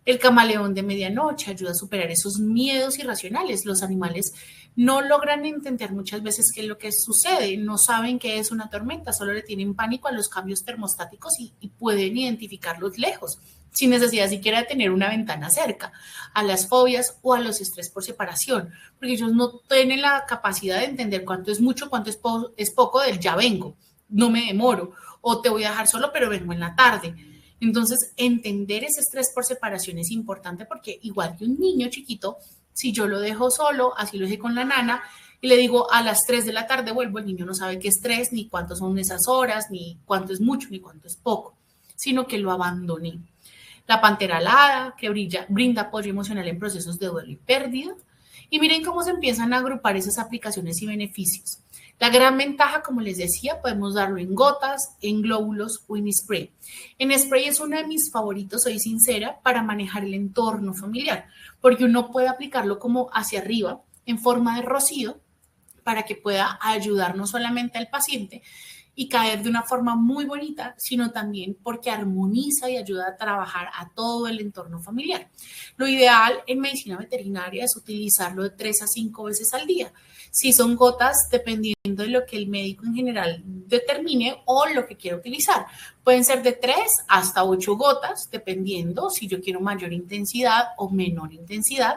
El camaleón de medianoche ayuda a superar esos miedos irracionales. Los animales no logran entender muchas veces qué es lo que sucede, no saben qué es una tormenta, solo le tienen pánico a los cambios termostáticos y pueden identificarlos lejos, sin necesidad siquiera de tener una ventana cerca, a las fobias o a los estrés por separación, porque ellos no tienen la capacidad de entender cuánto es mucho, cuánto es poco del ya vengo, no me demoro, o te voy a dejar solo, pero vengo en la tarde. Entonces, entender ese estrés por separación es importante porque igual que un niño chiquito, si yo lo dejo solo, así lo dejé con la nana, y le digo a las 3 de la tarde vuelvo, el niño no sabe qué es 3, ni cuánto son esas horas, ni cuánto es mucho, ni cuánto es poco, sino que lo abandoné. La pantera alada, que brinda apoyo emocional en procesos de duelo y pérdida. Y miren cómo se empiezan a agrupar esas aplicaciones y beneficios. La gran ventaja, como les decía, podemos darlo en gotas, en glóbulos o en spray. En spray es uno de mis favoritos, soy sincera, para manejar el entorno familiar, porque uno puede aplicarlo como hacia arriba, en forma de rocío, para que pueda ayudar no solamente al paciente y caer de una forma muy bonita, sino también porque armoniza y ayuda a trabajar a todo el entorno familiar. Lo ideal en medicina veterinaria es utilizarlo de 3 a 5 veces al día. Si son gotas, dependiendo de lo que el médico en general determine o lo que quiera utilizar. Pueden ser de 3 hasta 8 gotas, dependiendo si yo quiero mayor intensidad o menor intensidad.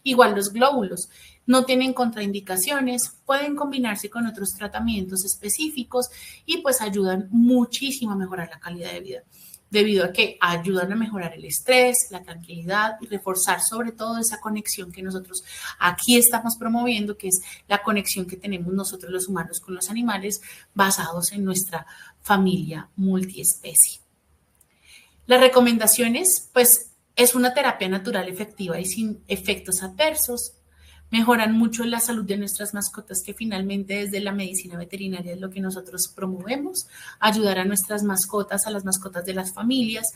Igual los glóbulos. No tienen contraindicaciones, pueden combinarse con otros tratamientos específicos y pues ayudan muchísimo a mejorar la calidad de vida, debido a que ayudan a mejorar el estrés, la tranquilidad y reforzar sobre todo esa conexión que nosotros aquí estamos promoviendo, que es la conexión que tenemos nosotros los humanos con los animales basados en nuestra familia multiespecie. Las recomendaciones, pues es una terapia natural efectiva y sin efectos adversos. Mejoran mucho la salud de nuestras mascotas, que finalmente desde la medicina veterinaria es lo que nosotros promovemos, ayudar a nuestras mascotas, a las mascotas de las familias,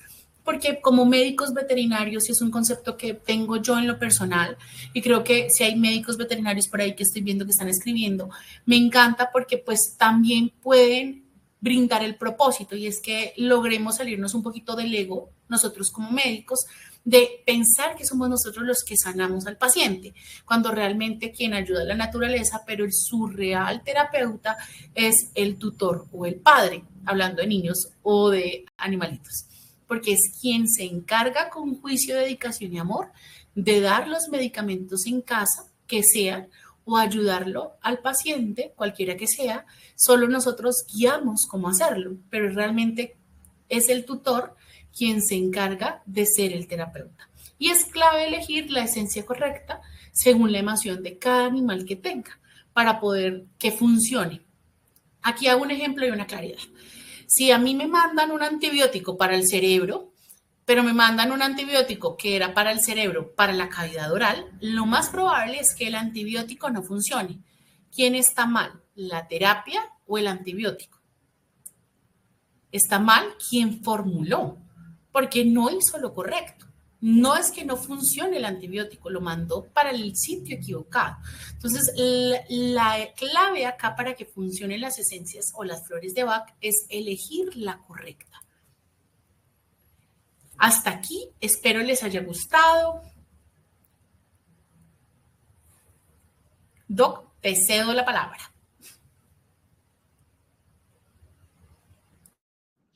porque como médicos veterinarios, y es un concepto que tengo yo en lo personal, y creo que si hay médicos veterinarios por ahí que estoy viendo que están escribiendo, me encanta porque pues también pueden brindar el propósito, y es que logremos salirnos un poquito del ego, nosotros como médicos, de pensar que somos nosotros los que sanamos al paciente, cuando realmente quien ayuda a la naturaleza, pero su real terapeuta es el tutor o el padre, hablando de niños o de animalitos, porque es quien se encarga con juicio, dedicación y amor de dar los medicamentos en casa que sean o ayudarlo al paciente, cualquiera que sea. Solo nosotros guiamos cómo hacerlo, pero realmente es el tutor quien se encarga de ser el terapeuta. Y es clave elegir la esencia correcta según la emoción de cada animal que tenga para poder que funcione. Aquí hago un ejemplo y una claridad. Si a mí me mandan un antibiótico para el cerebro, pero me mandan un antibiótico que era para el cerebro, para la cavidad oral, lo más probable es que el antibiótico no funcione. ¿Quién está mal? ¿La terapia o el antibiótico? Está mal quien formuló, porque no hizo lo correcto. No es que no funcione el antibiótico, lo mandó para el sitio equivocado. Entonces, la clave acá para que funcionen las esencias o las flores de Bach es elegir la correcta. Hasta aquí, espero les haya gustado. Doc, te cedo la palabra.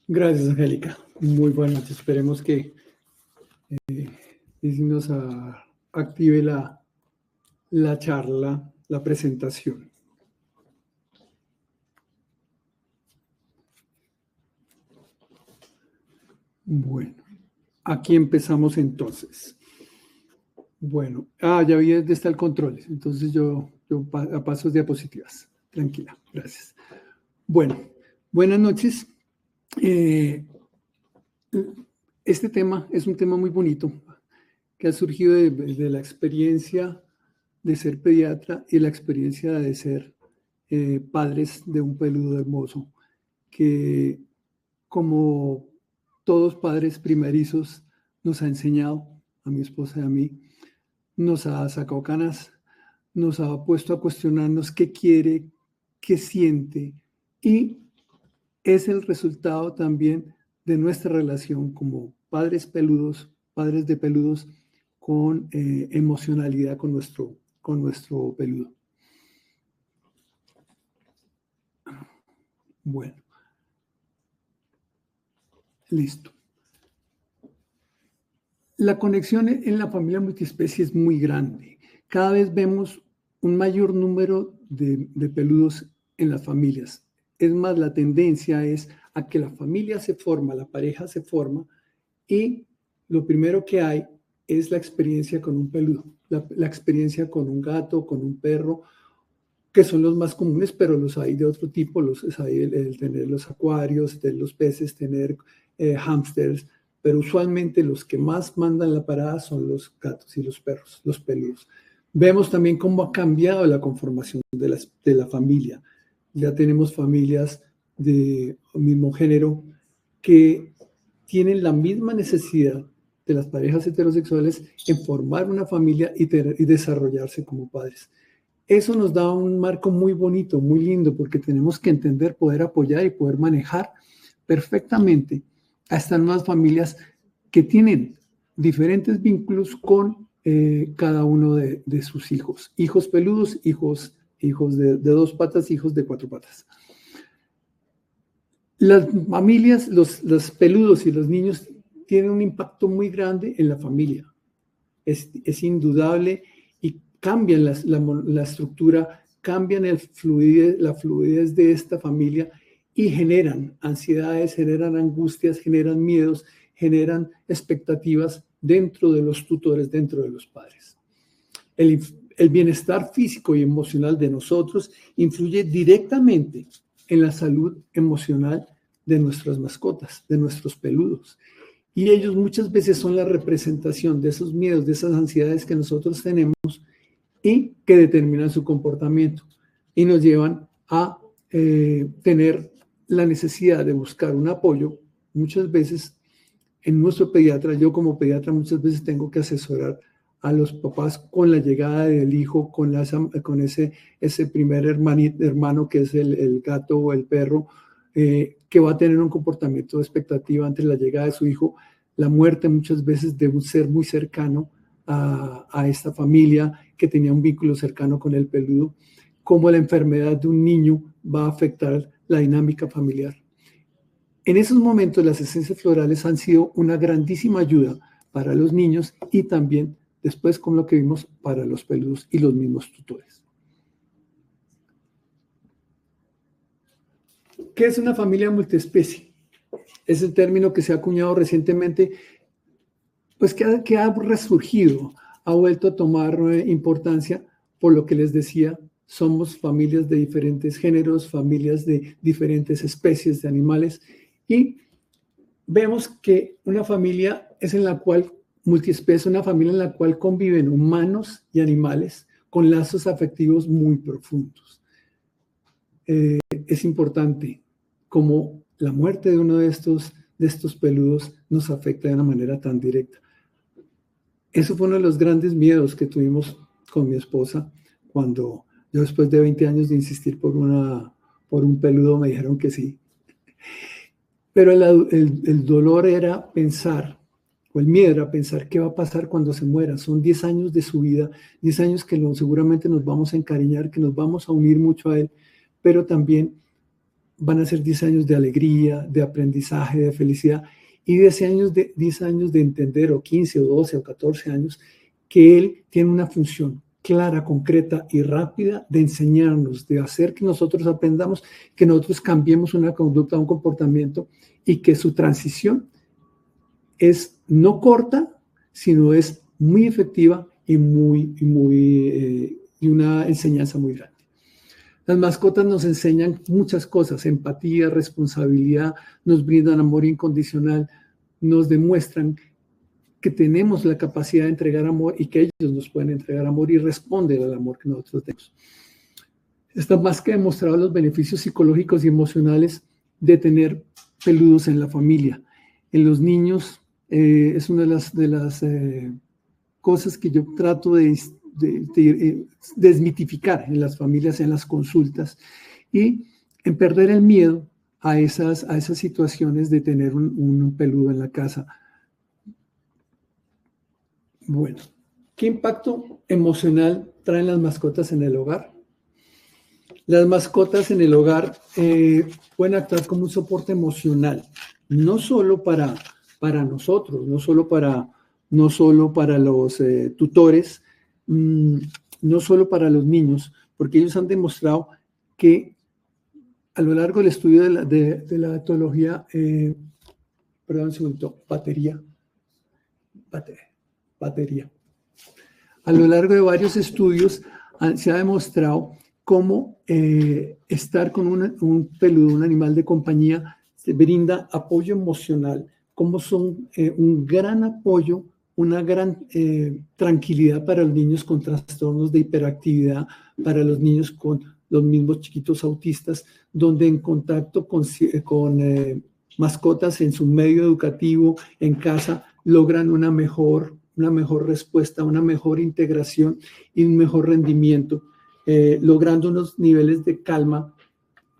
Gracias, Angélica. Muy buenas noches. Esperemos que nos active la charla, la presentación. Bueno, aquí empezamos entonces. Bueno, ya vi dónde está el control. Entonces yo a pasos diapositivas. Tranquila, gracias. Bueno, buenas noches. Este tema es un tema muy bonito que ha surgido de la experiencia de ser pediatra y la experiencia de ser padres de un peludo hermoso que, como todos padres primerizos, nos ha enseñado, a mi esposa y a mí, nos ha sacado canas, nos ha puesto a cuestionarnos qué quiere, qué siente, y es el resultado también de nuestra relación como padres peludos, padres de peludos, con emocionalidad con nuestro peludo. Bueno, listo. La conexión en la familia multiespecie es muy grande. Cada vez vemos un mayor número de peludos en las familias. Es más, la tendencia es a que la familia se forma, la pareja se forma, y lo primero que hay es la experiencia con un peludo, la experiencia con un gato, con un perro, que son los más comunes, pero los hay de otro tipo. Los hay el tener los acuarios, tener los peces, tener hámsters, pero usualmente los que más mandan la parada son los gatos y los perros, los peludos. Vemos también cómo ha cambiado la conformación de la familia. Ya tenemos familias de mismo género que tienen la misma necesidad de las parejas heterosexuales en formar una familia y desarrollarse como padres. Eso nos da un marco muy bonito, muy lindo, porque tenemos que entender, poder apoyar y poder manejar perfectamente a estas nuevas familias que tienen diferentes vínculos con cada uno de sus hijos. Hijos peludos, hijos de 2 patas, hijos de 4 patas. Las familias, los peludos y los niños tienen un impacto muy grande en la familia. Es indudable, y cambian la estructura, cambian la fluidez de esta familia y generan ansiedades, generan angustias, generan miedos, generan expectativas dentro de los tutores, dentro de los padres. El bienestar físico y emocional de nosotros influye directamente en la salud emocional de nuestras mascotas, de nuestros peludos. Y ellos muchas veces son la representación de esos miedos, de esas ansiedades que nosotros tenemos y que determinan su comportamiento y nos llevan a tener la necesidad de buscar un apoyo. Muchas veces en nuestro pediatra, yo como pediatra muchas veces tengo que asesorar a los papás con la llegada del hijo, con ese primer hermano que es el gato o el perro, que va a tener un comportamiento de expectativa ante la llegada de su hijo, la muerte muchas veces de un ser muy cercano a esta familia que tenía un vínculo cercano con el peludo, cómo la enfermedad de un niño va a afectar la dinámica familiar. En esos momentos las esencias florales han sido una grandísima ayuda para los niños y también después, con lo que vimos, para los peludos y los mismos tutores. ¿Qué es una familia multiespecie? Es el término que se ha acuñado recientemente, pues que ha resurgido, ha vuelto a tomar importancia por lo que les decía. Somos familias de diferentes géneros, familias de diferentes especies de animales, y vemos que una familia es en la cual multiespecie, una familia en la cual conviven humanos y animales con lazos afectivos muy profundos. Es importante cómo la muerte de uno de estos peludos nos afecta de una manera tan directa. Eso fue uno de los grandes miedos que tuvimos con mi esposa cuando yo, después de 20 años de insistir por un peludo, me dijeron que sí. Pero el dolor era pensar, o el miedo era pensar qué va a pasar cuando se muera. Son 10 años de su vida, 10 años que seguramente nos vamos a encariñar, que nos vamos a unir mucho a él, pero también van a ser 10 años de alegría, de aprendizaje, de felicidad, y 10 años de entender, o 15, o 12, o 14 años, que él tiene una función clara, concreta y rápida de enseñarnos, de hacer que nosotros aprendamos, que nosotros cambiemos una conducta, un comportamiento, y que su transición es no corta, sino es muy efectiva y una enseñanza muy grande. Las mascotas nos enseñan muchas cosas: empatía, responsabilidad, nos brindan amor incondicional, nos demuestran que tenemos la capacidad de entregar amor y que ellos nos pueden entregar amor y responden al amor que nosotros tenemos. Está más que demostrado los beneficios psicológicos y emocionales de tener peludos en la familia. En los niños es una de las cosas que yo trato de desmitificar en las familias, en las consultas, y en perder el miedo a esas situaciones de tener un peludo en la casa. Bueno, ¿qué impacto emocional traen las mascotas en el hogar? Las mascotas en el hogar pueden actuar como un soporte emocional, no solo para nosotros, no solo para los tutores, no solo para los niños, porque ellos han demostrado que a lo largo del estudio de la etología, perdón un segundo, batería. A lo largo de varios estudios se ha demostrado cómo estar con un peludo, un animal de compañía, brinda apoyo emocional, cómo son un gran apoyo, una gran tranquilidad para los niños con trastornos de hiperactividad, para los niños con los mismos chiquitos autistas, donde en contacto con mascotas en su medio educativo, en casa, logran una mejor respuesta, una mejor integración y un mejor rendimiento, logrando unos niveles de calma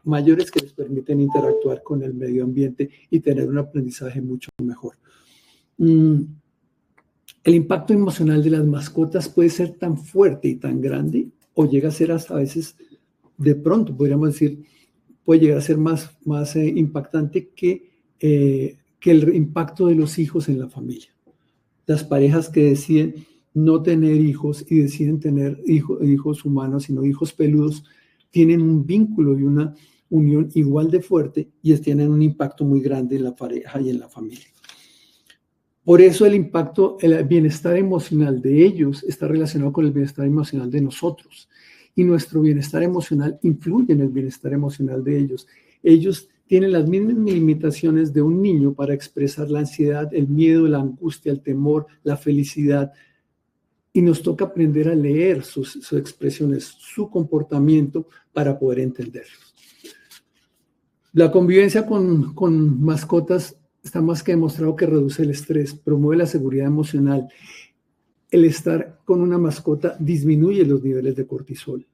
mayores que les permiten interactuar con el medio ambiente y tener un aprendizaje mucho mejor. El impacto emocional de las mascotas puede ser tan fuerte y tan grande, o llega a ser hasta a veces, de pronto, podríamos decir, puede llegar a ser más impactante que el impacto de los hijos en la familia. Las parejas que deciden no tener hijos y deciden tener hijos humanos, sino hijos peludos, tienen un vínculo y una unión igual de fuerte y tienen un impacto muy grande en la pareja y en la familia. Por eso el bienestar emocional de ellos está relacionado con el bienestar emocional de nosotros. Y nuestro bienestar emocional influye en el bienestar emocional de ellos. Ellos tienen las mismas limitaciones de un niño para expresar la ansiedad, el miedo, la angustia, el temor, la felicidad. Y nos toca aprender a leer sus expresiones, su comportamiento para poder entenderlos. La convivencia con mascotas está más que demostrado que reduce el estrés, promueve la seguridad emocional. El estar con una mascota disminuye los niveles de cortisol,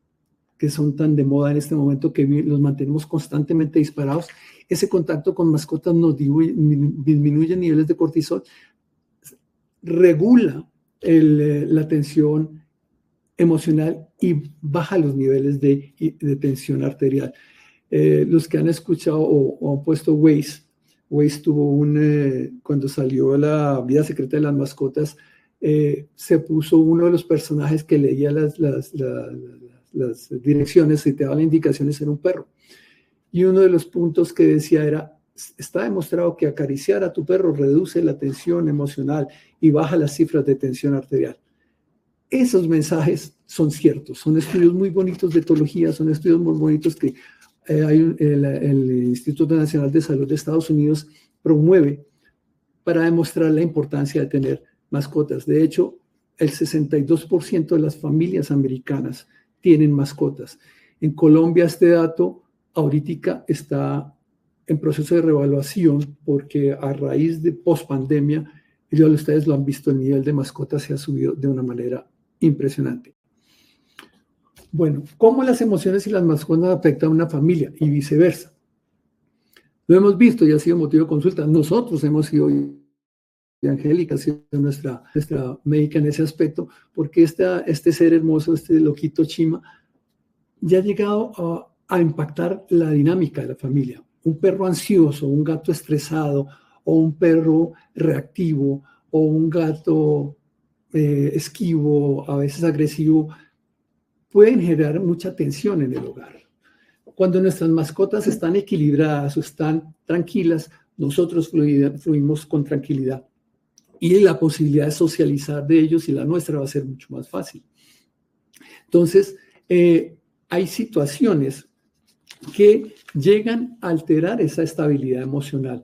que son tan de moda en este momento, que los mantenemos constantemente disparados. Ese contacto con mascotas nos disminuye niveles de cortisol, regula la tensión emocional y baja los niveles de tensión arterial. Los que han escuchado o han puesto Waze tuvo cuando salió La vida secreta de las mascotas, se puso uno de los personajes que leía las direcciones y te daba las indicaciones, era un perro. Y uno de los puntos que decía era: está demostrado que acariciar a tu perro reduce la tensión emocional y baja las cifras de tensión arterial. Esos mensajes son ciertos, son estudios muy bonitos de etología, son estudios muy bonitos que el Instituto Nacional de Salud de Estados Unidos promueve para demostrar la importancia de tener mascotas. De hecho, el 62% de las familias americanas tienen mascotas. En Colombia este dato ahorita está en proceso de reevaluación porque a raíz de pospandemia, y ustedes lo han visto, el nivel de mascotas se ha subido de una manera impresionante. Bueno, ¿cómo las emociones y las mascotas afectan a una familia y viceversa? Lo hemos visto y ha sido motivo de consulta. Nosotros hemos sido, y Angélica ha sido nuestra médica en ese aspecto, porque este ser hermoso, este loquito Chima, ya ha llegado a impactar la dinámica de la familia. Un perro ansioso, un gato estresado, o un perro reactivo, o un gato esquivo, a veces agresivo, pueden generar mucha tensión en el hogar. Cuando nuestras mascotas están equilibradas o están tranquilas, nosotros fluimos con tranquilidad. Y la posibilidad de socializar de ellos y la nuestra va a ser mucho más fácil. Entonces, hay situaciones que llegan a alterar esa estabilidad emocional.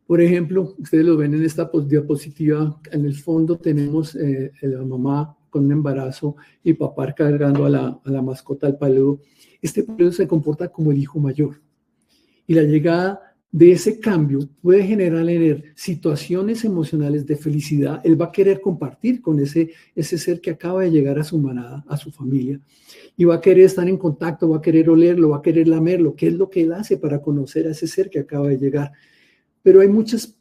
Por ejemplo, ustedes lo ven en esta diapositiva, en el fondo tenemos la mamá con un embarazo y papá cargando a la mascota, al peludo. Este peludo se comporta como el hijo mayor. Y la llegada de ese cambio puede generar situaciones emocionales de felicidad. Él va a querer compartir con ese ser que acaba de llegar a su manada, a su familia, y va a querer estar en contacto, va a querer olerlo, va a querer lamerlo, qué es lo que él hace para conocer a ese ser que acaba de llegar. Pero hay muchas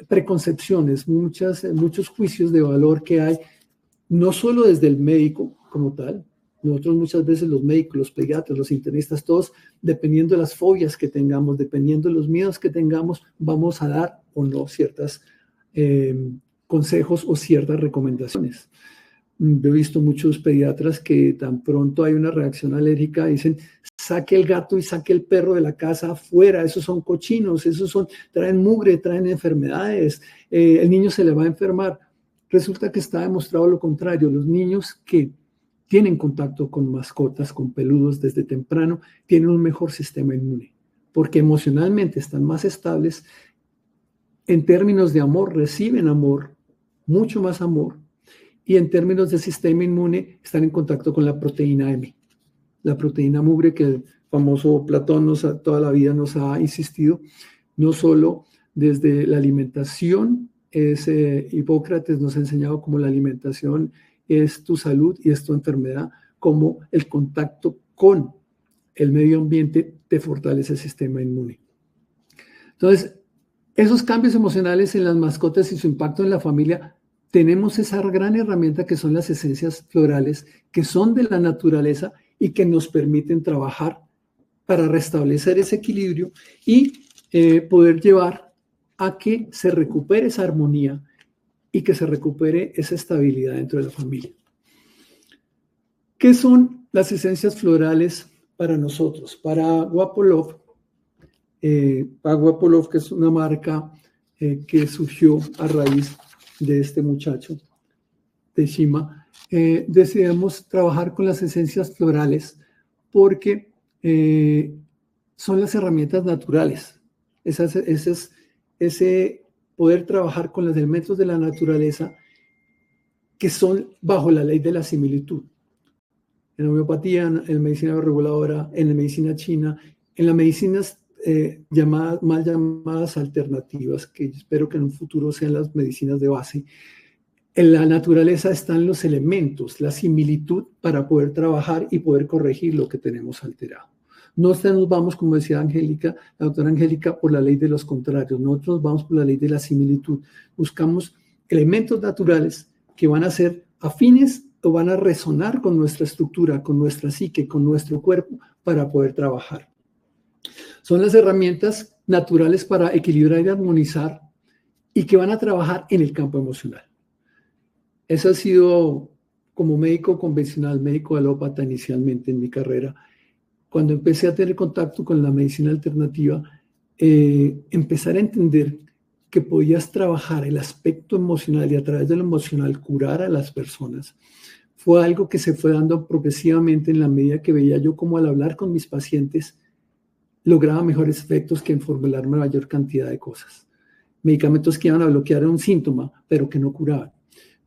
preconcepciones, muchos juicios de valor que hay, no solo desde el médico como tal. Nosotros muchas veces los médicos, los pediatras, los internistas, todos, dependiendo de las fobias que tengamos, dependiendo de los miedos que tengamos, vamos a dar o no ciertos consejos o ciertas recomendaciones. Yo he visto muchos pediatras que tan pronto hay una reacción alérgica dicen, saque el gato y saque el perro de la casa afuera, esos son cochinos, traen mugre, traen enfermedades, el niño se le va a enfermar. Resulta que está demostrado lo contrario. Los niños que tienen contacto con mascotas, con peludos desde temprano, tienen un mejor sistema inmune, porque emocionalmente están más estables. En términos de amor, reciben amor, mucho más amor, y en términos de sistema inmune, están en contacto con la proteína M, la proteína mugre que el famoso Platón toda la vida nos ha insistido, no solo desde la alimentación, Hipócrates nos ha enseñado cómo la alimentación es tu salud y es tu enfermedad, como el contacto con el medio ambiente te fortalece el sistema inmune. Entonces, esos cambios emocionales en las mascotas y su impacto en la familia, tenemos esa gran herramienta que son las esencias florales, que son de la naturaleza y que nos permiten trabajar para restablecer ese equilibrio y poder llevar a que se recupere esa armonía y que se recupere esa estabilidad dentro de la familia. ¿Qué son las esencias florales para nosotros? Para Wapolov, que es una marca que surgió a raíz de este muchacho, de Shima, decidimos trabajar con las esencias florales porque son las herramientas naturales. Ese poder trabajar con los elementos de la naturaleza que son bajo la ley de la similitud. En la homeopatía, en la medicina reguladora, en la medicina china, en las medicinas mal llamadas alternativas, que espero que en un futuro sean las medicinas de base. En la naturaleza están los elementos, la similitud para poder trabajar y poder corregir lo que tenemos alterado. No nos vamos, como decía Angélica, la doctora Angélica, por la ley de los contrarios. Nosotros vamos por la ley de la similitud. Buscamos elementos naturales que van a ser afines o van a resonar con nuestra estructura, con nuestra psique, con nuestro cuerpo, para poder trabajar. Son las herramientas naturales para equilibrar y armonizar y que van a trabajar en el campo emocional. Eso ha sido, como médico convencional, médico alópata inicialmente en mi carrera, cuando empecé a tener contacto con la medicina alternativa, empezar a entender que podías trabajar el aspecto emocional y a través de lo emocional curar a las personas, fue algo que se fue dando progresivamente en la medida que veía yo cómo al hablar con mis pacientes lograba mejores efectos que en formular mayor cantidad de cosas. Medicamentos que iban a bloquear un síntoma, pero que no curaban.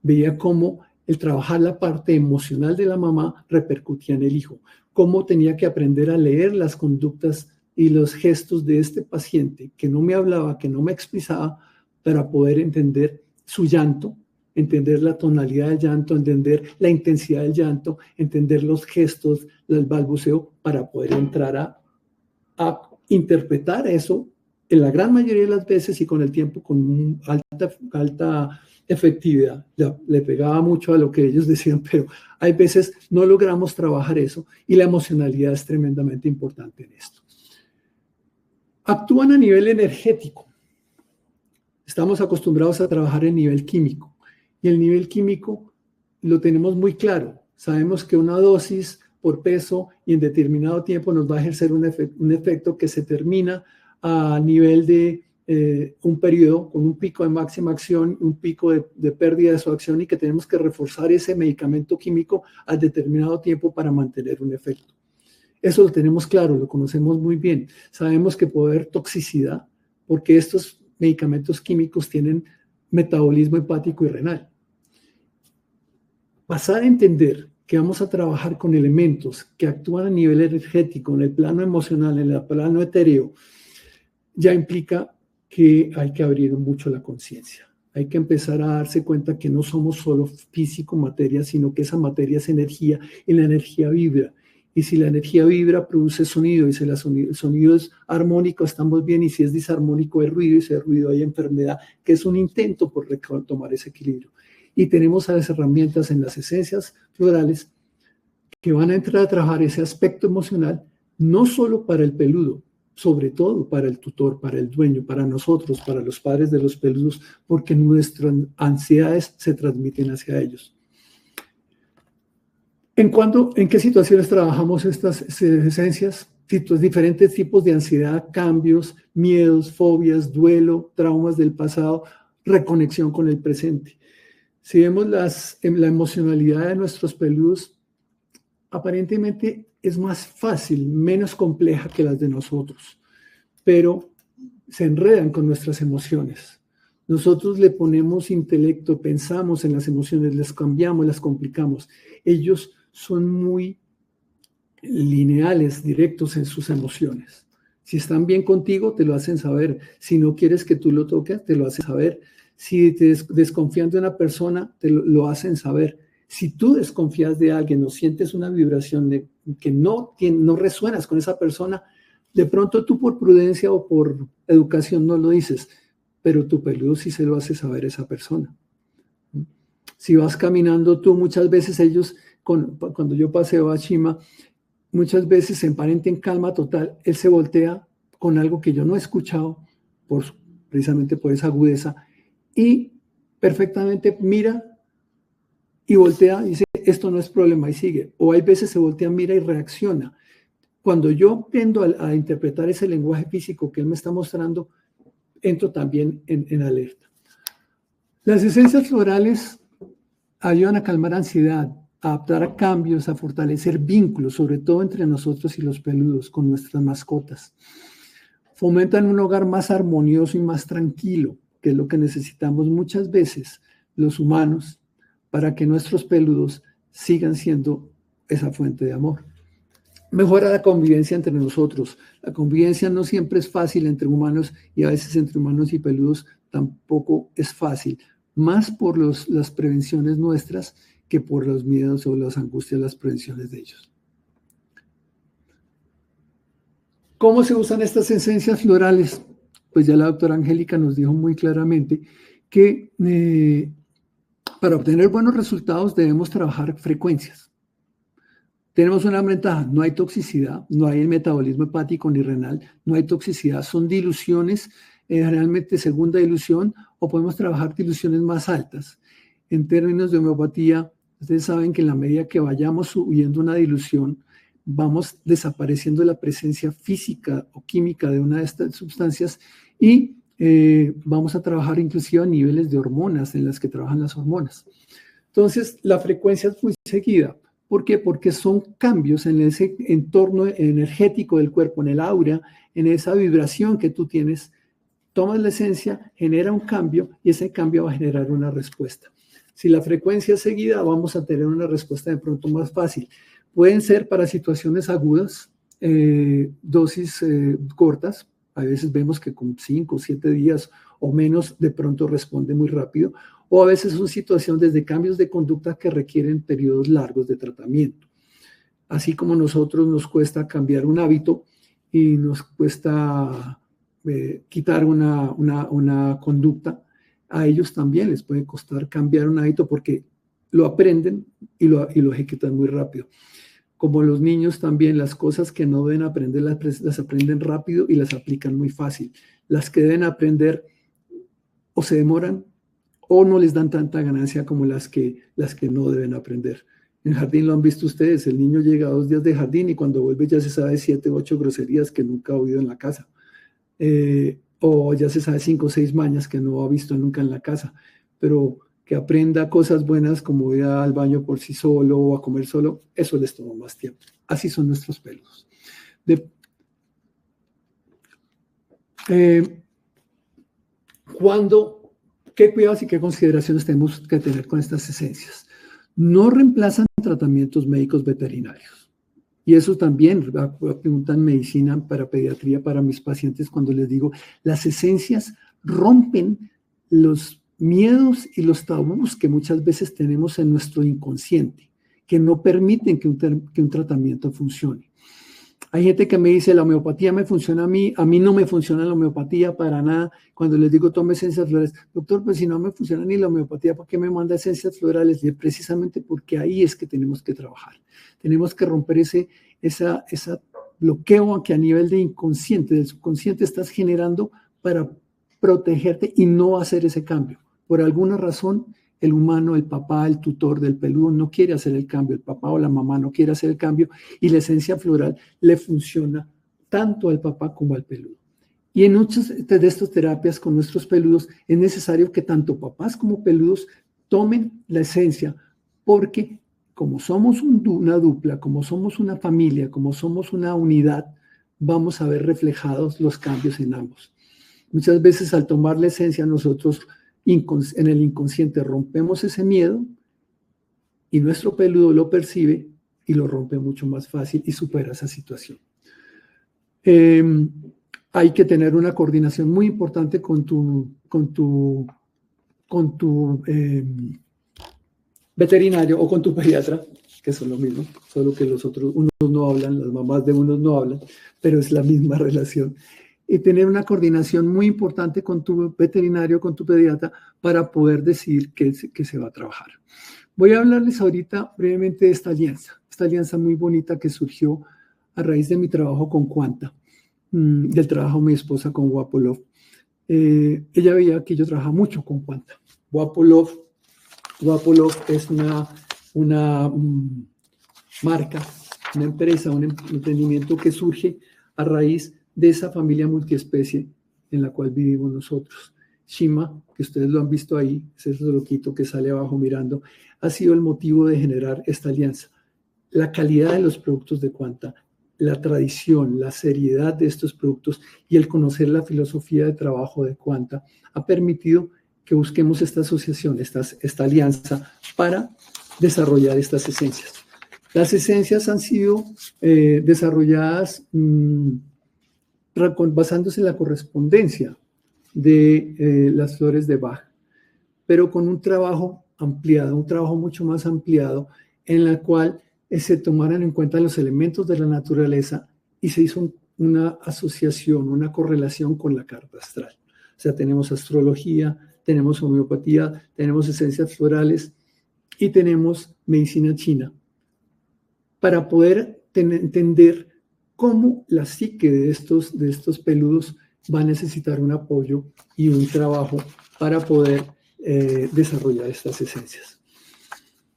Veía cómo el trabajar la parte emocional de la mamá repercutía en el hijo, cómo tenía que aprender a leer las conductas y los gestos de este paciente que no me hablaba, que no me expresaba, para poder entender su llanto, entender la tonalidad del llanto, entender la intensidad del llanto, entender los gestos, el balbuceo, para poder entrar a interpretar eso en la gran mayoría de las veces y con el tiempo con alta efectividad. Le pegaba mucho a lo que ellos decían, pero hay veces no logramos trabajar eso y la emocionalidad es tremendamente importante en esto. Actúan a nivel energético. Estamos acostumbrados a trabajar en nivel químico y el nivel químico lo tenemos muy claro. Sabemos que una dosis por peso y en determinado tiempo nos va a ejercer un efecto que se termina a nivel de un periodo con un pico de máxima acción, un pico de pérdida de su acción y que tenemos que reforzar ese medicamento químico a determinado tiempo para mantener un efecto. Eso lo tenemos claro, lo conocemos muy bien. Sabemos que puede haber toxicidad porque estos medicamentos químicos tienen metabolismo hepático y renal. Pasar a entender que vamos a trabajar con elementos que actúan a nivel energético, en el plano emocional, en el plano etéreo, ya implica que hay que abrir mucho la conciencia. Hay que empezar a darse cuenta que no somos solo físico, materia, sino que esa materia es energía y la energía vibra. Y si la energía vibra, produce sonido, y si el sonido es armónico, estamos bien, y si es disarmónico, hay ruido, y si hay ruido, hay enfermedad, que es un intento por retomar ese equilibrio. Y tenemos a las herramientas en las esencias florales que van a entrar a trabajar ese aspecto emocional, no solo para el peludo, sobre todo para el tutor, para el dueño, para nosotros, para los padres de los peludos, porque nuestras ansiedades se transmiten hacia ellos. ¿En qué situaciones trabajamos estas esencias? Diferentes tipos de ansiedad, cambios, miedos, fobias, duelo, traumas del pasado, reconexión con el presente. Si vemos la emocionalidad de nuestros peludos, aparentemente es más fácil, menos compleja que las de nosotros, pero se enredan con nuestras emociones. Nosotros le ponemos intelecto, pensamos en las emociones, las cambiamos, las complicamos. Ellos son muy lineales, directos en sus emociones. Si están bien contigo, te lo hacen saber. Si no quieres que tú lo toques, te lo hacen saber. Si te desconfían de una persona, te lo hacen saber. Si tú desconfías de alguien o sientes una vibración de que no resuenas con esa persona, de pronto tú por prudencia o por educación no lo dices, pero tu peludo sí se lo hace saber a esa persona. Si vas caminando tú, muchas veces ellos, cuando yo paseo a Chima, muchas veces en aparente en calma total, él se voltea con algo que yo no he escuchado, precisamente por esa agudeza, y perfectamente mira y voltea y dice, esto no es problema, y sigue. O hay veces se voltea, mira y reacciona. Cuando yo tiendo a interpretar ese lenguaje físico que él me está mostrando, entro también en alerta. Las esencias florales ayudan a calmar ansiedad, a adaptar a cambios, a fortalecer vínculos, sobre todo entre nosotros y los peludos, con nuestras mascotas. Fomentan un hogar más armonioso y más tranquilo, que es lo que necesitamos muchas veces los humanos para que nuestros peludos sigan siendo esa fuente de amor. Mejora la convivencia entre nosotros. La convivencia no siempre es fácil entre humanos y a veces entre humanos y peludos tampoco es fácil, más por las prevenciones nuestras que por los miedos o las angustias, las prevenciones de ellos. ¿Cómo se usan estas esencias florales? Pues ya la doctora Angélica nos dijo muy claramente que para obtener buenos resultados debemos trabajar frecuencias. Tenemos una ventaja, no hay toxicidad, no hay el metabolismo hepático ni renal, no hay toxicidad, son diluciones, generalmente segunda dilución, o podemos trabajar diluciones más altas. En términos de homeopatía, ustedes saben que en la medida que vayamos subiendo una dilución, vamos desapareciendo la presencia física o química de una de estas sustancias y vamos a trabajar inclusive a niveles de hormonas en las que trabajan las hormonas. Entonces, la frecuencia es muy seguida. ¿Por qué? Porque son cambios en ese entorno energético del cuerpo, en el aura, en esa vibración que tú tienes. Tomas la esencia, genera un cambio y ese cambio va a generar una respuesta. Si la frecuencia es seguida, vamos a tener una respuesta de pronto más fácil. Pueden ser para situaciones agudas, dosis cortas. A veces vemos que con 5 o 7 días o menos de pronto responde muy rápido. O a veces son situaciones de cambios de conducta que requieren periodos largos de tratamiento. Así como nosotros nos cuesta cambiar un hábito y nos cuesta quitar una conducta, a ellos también les puede costar cambiar un hábito porque lo aprenden y lo ejecutan muy rápido. Como los niños también, las cosas que no deben aprender las aprenden rápido y las aplican muy fácil. Las que deben aprender o se demoran o no les dan tanta ganancia como las que no deben aprender. En el jardín lo han visto ustedes, el niño llega a 2 días de jardín y cuando vuelve ya se sabe 7 u 8 groserías que nunca ha oído en la casa. O ya se sabe 5 o 6 mañas que no ha visto nunca en la casa. Pero que aprenda cosas buenas como ir al baño por sí solo o a comer solo, eso les toma más tiempo. Así son nuestros pelos. ¿Qué cuidados y qué consideraciones tenemos que tener con estas esencias? No reemplazan tratamientos médicos veterinarios. Y eso también preguntan medicina para pediatría para mis pacientes cuando les digo, las esencias rompen los miedos y los tabús que muchas veces tenemos en nuestro inconsciente, que no permiten que un tratamiento funcione. Hay gente que me dice, la homeopatía me funciona a mí no me funciona la homeopatía para nada. Cuando les digo, tome esencias florales, doctor, pues si no me funciona ni la homeopatía, ¿por qué me manda esencias florales? Y precisamente porque ahí es que tenemos que trabajar. Tenemos que romper ese bloqueo que a nivel de inconsciente, del subconsciente, estás generando para protegerte y no hacer ese cambio. Por alguna razón, el humano, el papá, el tutor del peludo no quiere hacer el cambio, el papá o la mamá no quiere hacer el cambio y la esencia floral le funciona tanto al papá como al peludo. Y en muchas de estas terapias con nuestros peludos es necesario que tanto papás como peludos tomen la esencia, porque como somos una dupla, como somos una familia, como somos una unidad, vamos a ver reflejados los cambios en ambos. Muchas veces al tomar la esencia nosotros en el inconsciente rompemos ese miedo y nuestro peludo lo percibe y lo rompe mucho más fácil y supera esa situación. Hay que tener una coordinación muy importante con tu veterinario o con tu pediatra, que son lo mismo, solo que los otros, unos no hablan, las mamás de unos no hablan, pero es la misma relación. Y tener una coordinación muy importante con tu veterinario, con tu pediatra, para poder decir que se va a trabajar. Voy a hablarles ahorita brevemente de esta alianza muy bonita que surgió a raíz de mi trabajo con Quanta, del trabajo de mi esposa con Wapolov. Ella veía que yo trabajaba mucho con Quanta. Wapolov es una marca, una empresa, un emprendimiento que surge a raíz de esa familia multiespecie en la cual vivimos nosotros. Shima, que ustedes lo han visto ahí, ese es el loquito que sale abajo mirando, ha sido el motivo de generar esta alianza. La calidad de los productos de Quanta, la tradición, la seriedad de estos productos y el conocer la filosofía de trabajo de Quanta ha permitido que busquemos esta asociación, esta alianza para desarrollar estas esencias. Las esencias han sido desarrolladas basándose en la correspondencia de las flores de Bach, pero con un trabajo ampliado, un trabajo mucho más ampliado, en la cual se tomaran en cuenta los elementos de la naturaleza y se hizo una asociación, una correlación con la carta astral. O sea, tenemos astrología, tenemos homeopatía, tenemos esencias florales y tenemos medicina china para poder entender cómo la psique de estos peludos va a necesitar un apoyo y un trabajo para poder desarrollar estas esencias.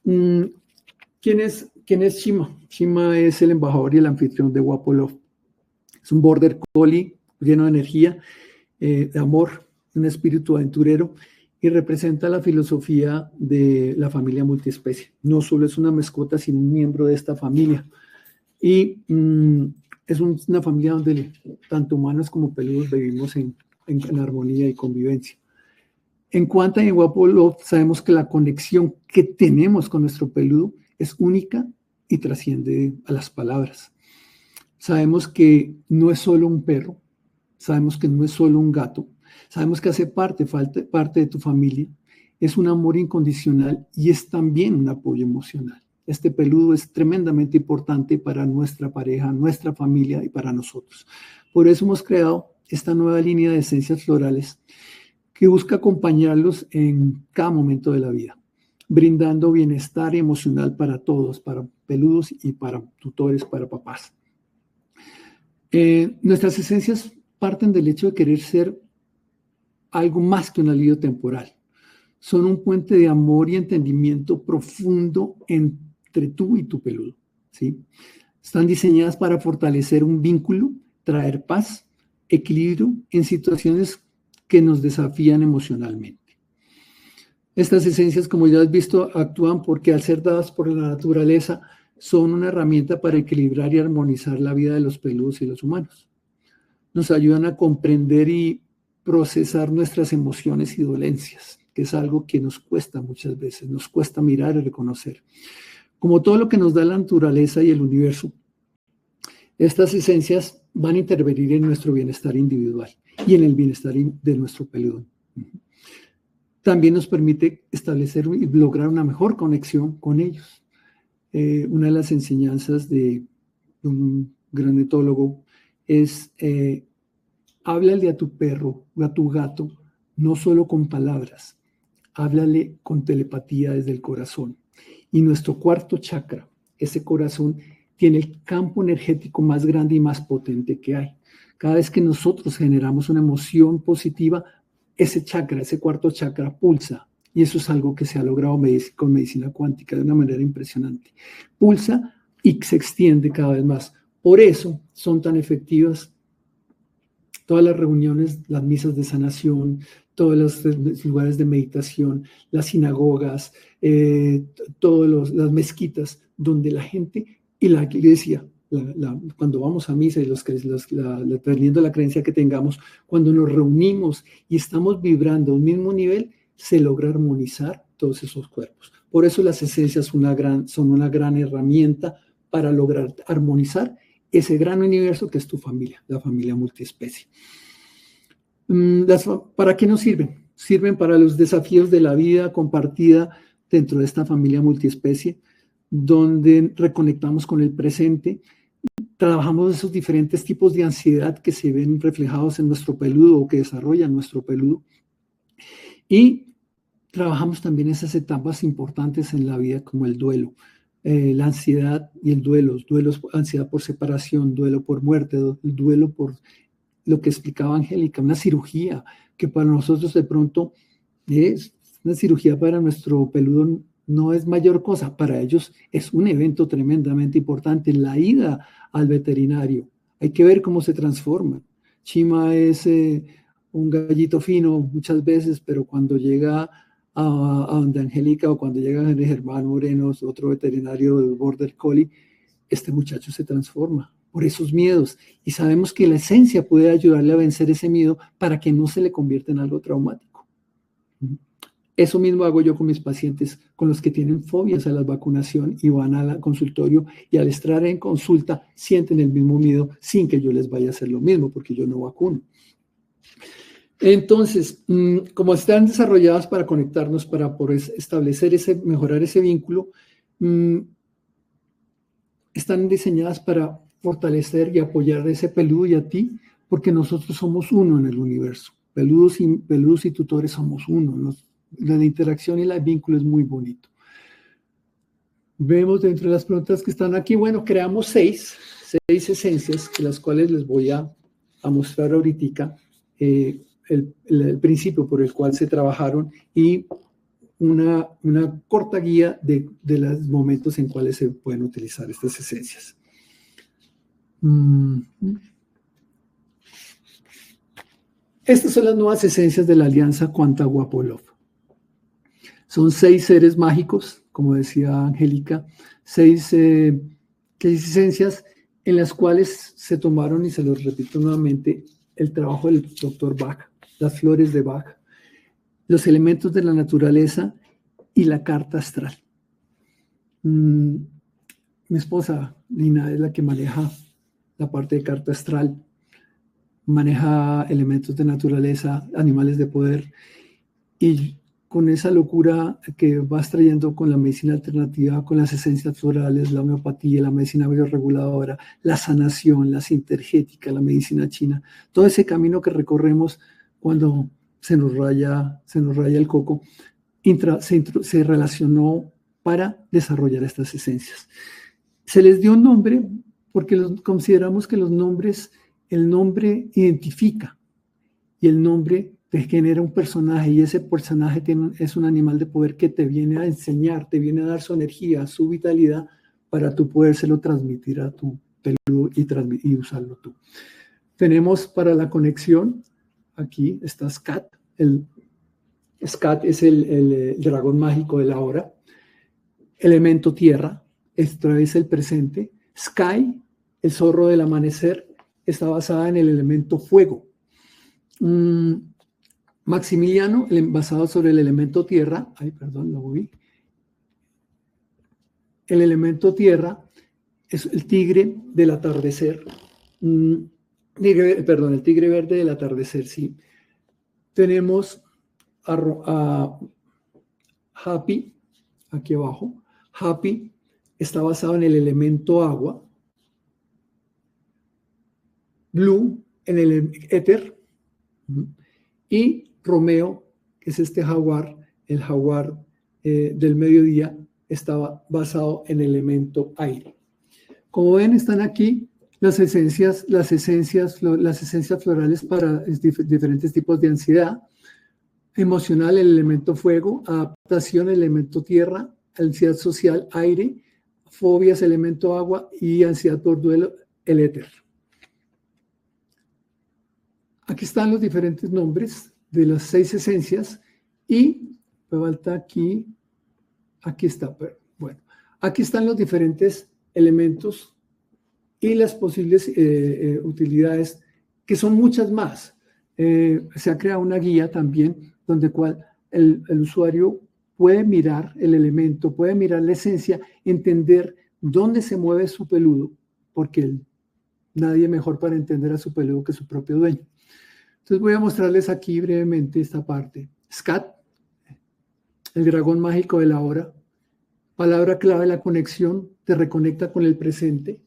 ¿Quién es Shima? Shima es el embajador y el anfitrión de Wapolov. Es un border collie lleno de energía, de amor, un espíritu aventurero y representa la filosofía de la familia multiespecie. No solo es una mascota, sino un miembro de esta familia. Y es una familia donde tanto humanos como peludos vivimos en armonía y convivencia. En Quanta y en Wapolov sabemos que la conexión que tenemos con nuestro peludo es única y trasciende a las palabras. Sabemos que no es solo un perro, sabemos que no es solo un gato, sabemos que hace parte de tu familia, es un amor incondicional y es también un apoyo emocional. Este peludo es tremendamente importante para nuestra pareja, nuestra familia y para nosotros. Por eso hemos creado esta nueva línea de esencias florales que busca acompañarlos en cada momento de la vida, brindando bienestar emocional para todos, para peludos y para tutores, para papás. Nuestras esencias parten del hecho de querer ser algo más que un alivio temporal. Son un puente de amor y entendimiento profundo entre tú y tu peludo, ¿sí? Están diseñadas para fortalecer un vínculo, traer paz, equilibrio en situaciones que nos desafían emocionalmente. Estas esencias, como ya has visto, actúan porque al ser dadas por la naturaleza, son una herramienta para equilibrar y armonizar la vida de los peludos y los humanos. Nos ayudan a comprender y procesar nuestras emociones y dolencias, que es algo que nos cuesta muchas veces, nos cuesta mirar y reconocer. Como todo lo que nos da la naturaleza y el universo, Estas esencias van a intervenir en nuestro bienestar individual y en el bienestar de nuestro peludo. También nos permite establecer y lograr una mejor conexión con ellos. Una de las enseñanzas de un gran etólogo es háblale a tu perro o a tu gato no solo con palabras, háblale con telepatía desde el corazón. Y nuestro cuarto chakra, ese corazón, tiene el campo energético más grande y más potente que hay. Cada vez que nosotros generamos una emoción positiva, ese chakra, ese cuarto chakra pulsa. Y eso es algo que se ha logrado con medicina cuántica de una manera impresionante. Pulsa y se extiende cada vez más. Por eso son tan efectivas todas las reuniones, las misas de sanación, todos los lugares de meditación, las sinagogas, las mezquitas, donde la gente y la iglesia, cuando vamos a misa y dependiendo de la creencia que tengamos, cuando nos reunimos y estamos vibrando a un mismo nivel, se logra armonizar todos esos cuerpos. Por eso las esencias son una gran herramienta para lograr armonizar ese gran universo que es tu familia, la familia multiespecie. ¿Para qué nos sirven? Sirven para los desafíos de la vida compartida dentro de esta familia multiespecie, donde reconectamos con el presente, trabajamos esos diferentes tipos de ansiedad que se ven reflejados en nuestro peludo o que desarrollan nuestro peludo, y trabajamos también esas etapas importantes en la vida como el duelo. La ansiedad y el duelo, ansiedad por separación, duelo por muerte, duelo por lo que explicaba Angélica, una cirugía que para nosotros de pronto es una cirugía, para nuestro peludo no es mayor cosa, para ellos es un evento tremendamente importante, la ida al veterinario. Hay que ver cómo se transforman. Chima es un gallito fino muchas veces, pero cuando llega a donde Angélica o cuando llega Germán Moreno, otro veterinario del Border Collie, este muchacho se transforma por esos miedos y sabemos que la esencia puede ayudarle a vencer ese miedo para que no se le convierta en algo traumático. Eso mismo hago yo con mis pacientes, con los que tienen fobias a la vacunación y van al consultorio y al estar en consulta sienten el mismo miedo sin que yo les vaya a hacer lo mismo porque yo no vacuno. Entonces, como están desarrolladas para conectarnos, para poder establecer mejorar ese vínculo, están diseñadas para fortalecer y apoyar ese peludo y a ti, porque nosotros somos uno en el universo. Peludos y tutores somos uno. La interacción y el vínculo es muy bonito. Vemos dentro de las preguntas que están aquí, bueno, creamos seis esencias, las cuales les voy a mostrar ahorita. El principio por el cual se trabajaron y una corta guía de los momentos en cuales se pueden utilizar estas esencias. Estas son las nuevas esencias de la Alianza Quanta-Wapolov. Son 6 seres mágicos, como decía Angélica, 6 esencias en las cuales se tomaron, y se los repito nuevamente, el trabajo del Dr. Bach, las flores de Bach, los elementos de la naturaleza y la carta astral. Mi esposa, Lina, es la que maneja la parte de carta astral, maneja elementos de naturaleza, animales de poder, y con esa locura que vas trayendo con la medicina alternativa, con las esencias florales, la homeopatía, la medicina bioreguladora, la sanación, la sintergética, la medicina china, todo ese camino que recorremos cuando se nos raya el coco, se relacionó para desarrollar estas esencias. Se les dio un nombre porque consideramos que el nombre identifica y el nombre te genera un personaje, y ese personaje es un animal de poder que te viene a enseñar, te viene a dar su energía, su vitalidad para tú podérselo transmitir a tu peludo y usarlo tú. Tenemos para la conexión, aquí está Scat. Scat es el dragón mágico de la hora. Elemento tierra, esto es el presente. Sky, el zorro del amanecer, está basada en el elemento fuego. Maximiliano, basado sobre el elemento tierra. Ay, perdón, lo vi. El elemento tierra es el tigre del atardecer. El tigre verde del atardecer, sí. Tenemos a Happy, aquí abajo. Happy está basado en el elemento agua. Blue en el éter. Y Romeo, que es este jaguar, el jaguar del mediodía, estaba basado en el elemento aire. Como ven, están aquí las esencias florales para diferentes tipos de ansiedad. Emocional, el elemento fuego. Adaptación, el elemento tierra. Ansiedad social, aire. Fobias, elemento agua. Y ansiedad por duelo, el éter. Aquí están los diferentes nombres de las 6 esencias. Y me falta aquí está. Bueno, aquí están los diferentes elementos y las posibles utilidades, que son muchas más. Se ha creado una guía también donde el usuario puede mirar el elemento, puede mirar la esencia, entender dónde se mueve su peludo, porque nadie mejor para entender a su peludo que su propio dueño. Entonces voy a mostrarles aquí brevemente esta parte. Scat, el dragón mágico de la hora. Palabra clave, la conexión, te reconecta con el presente.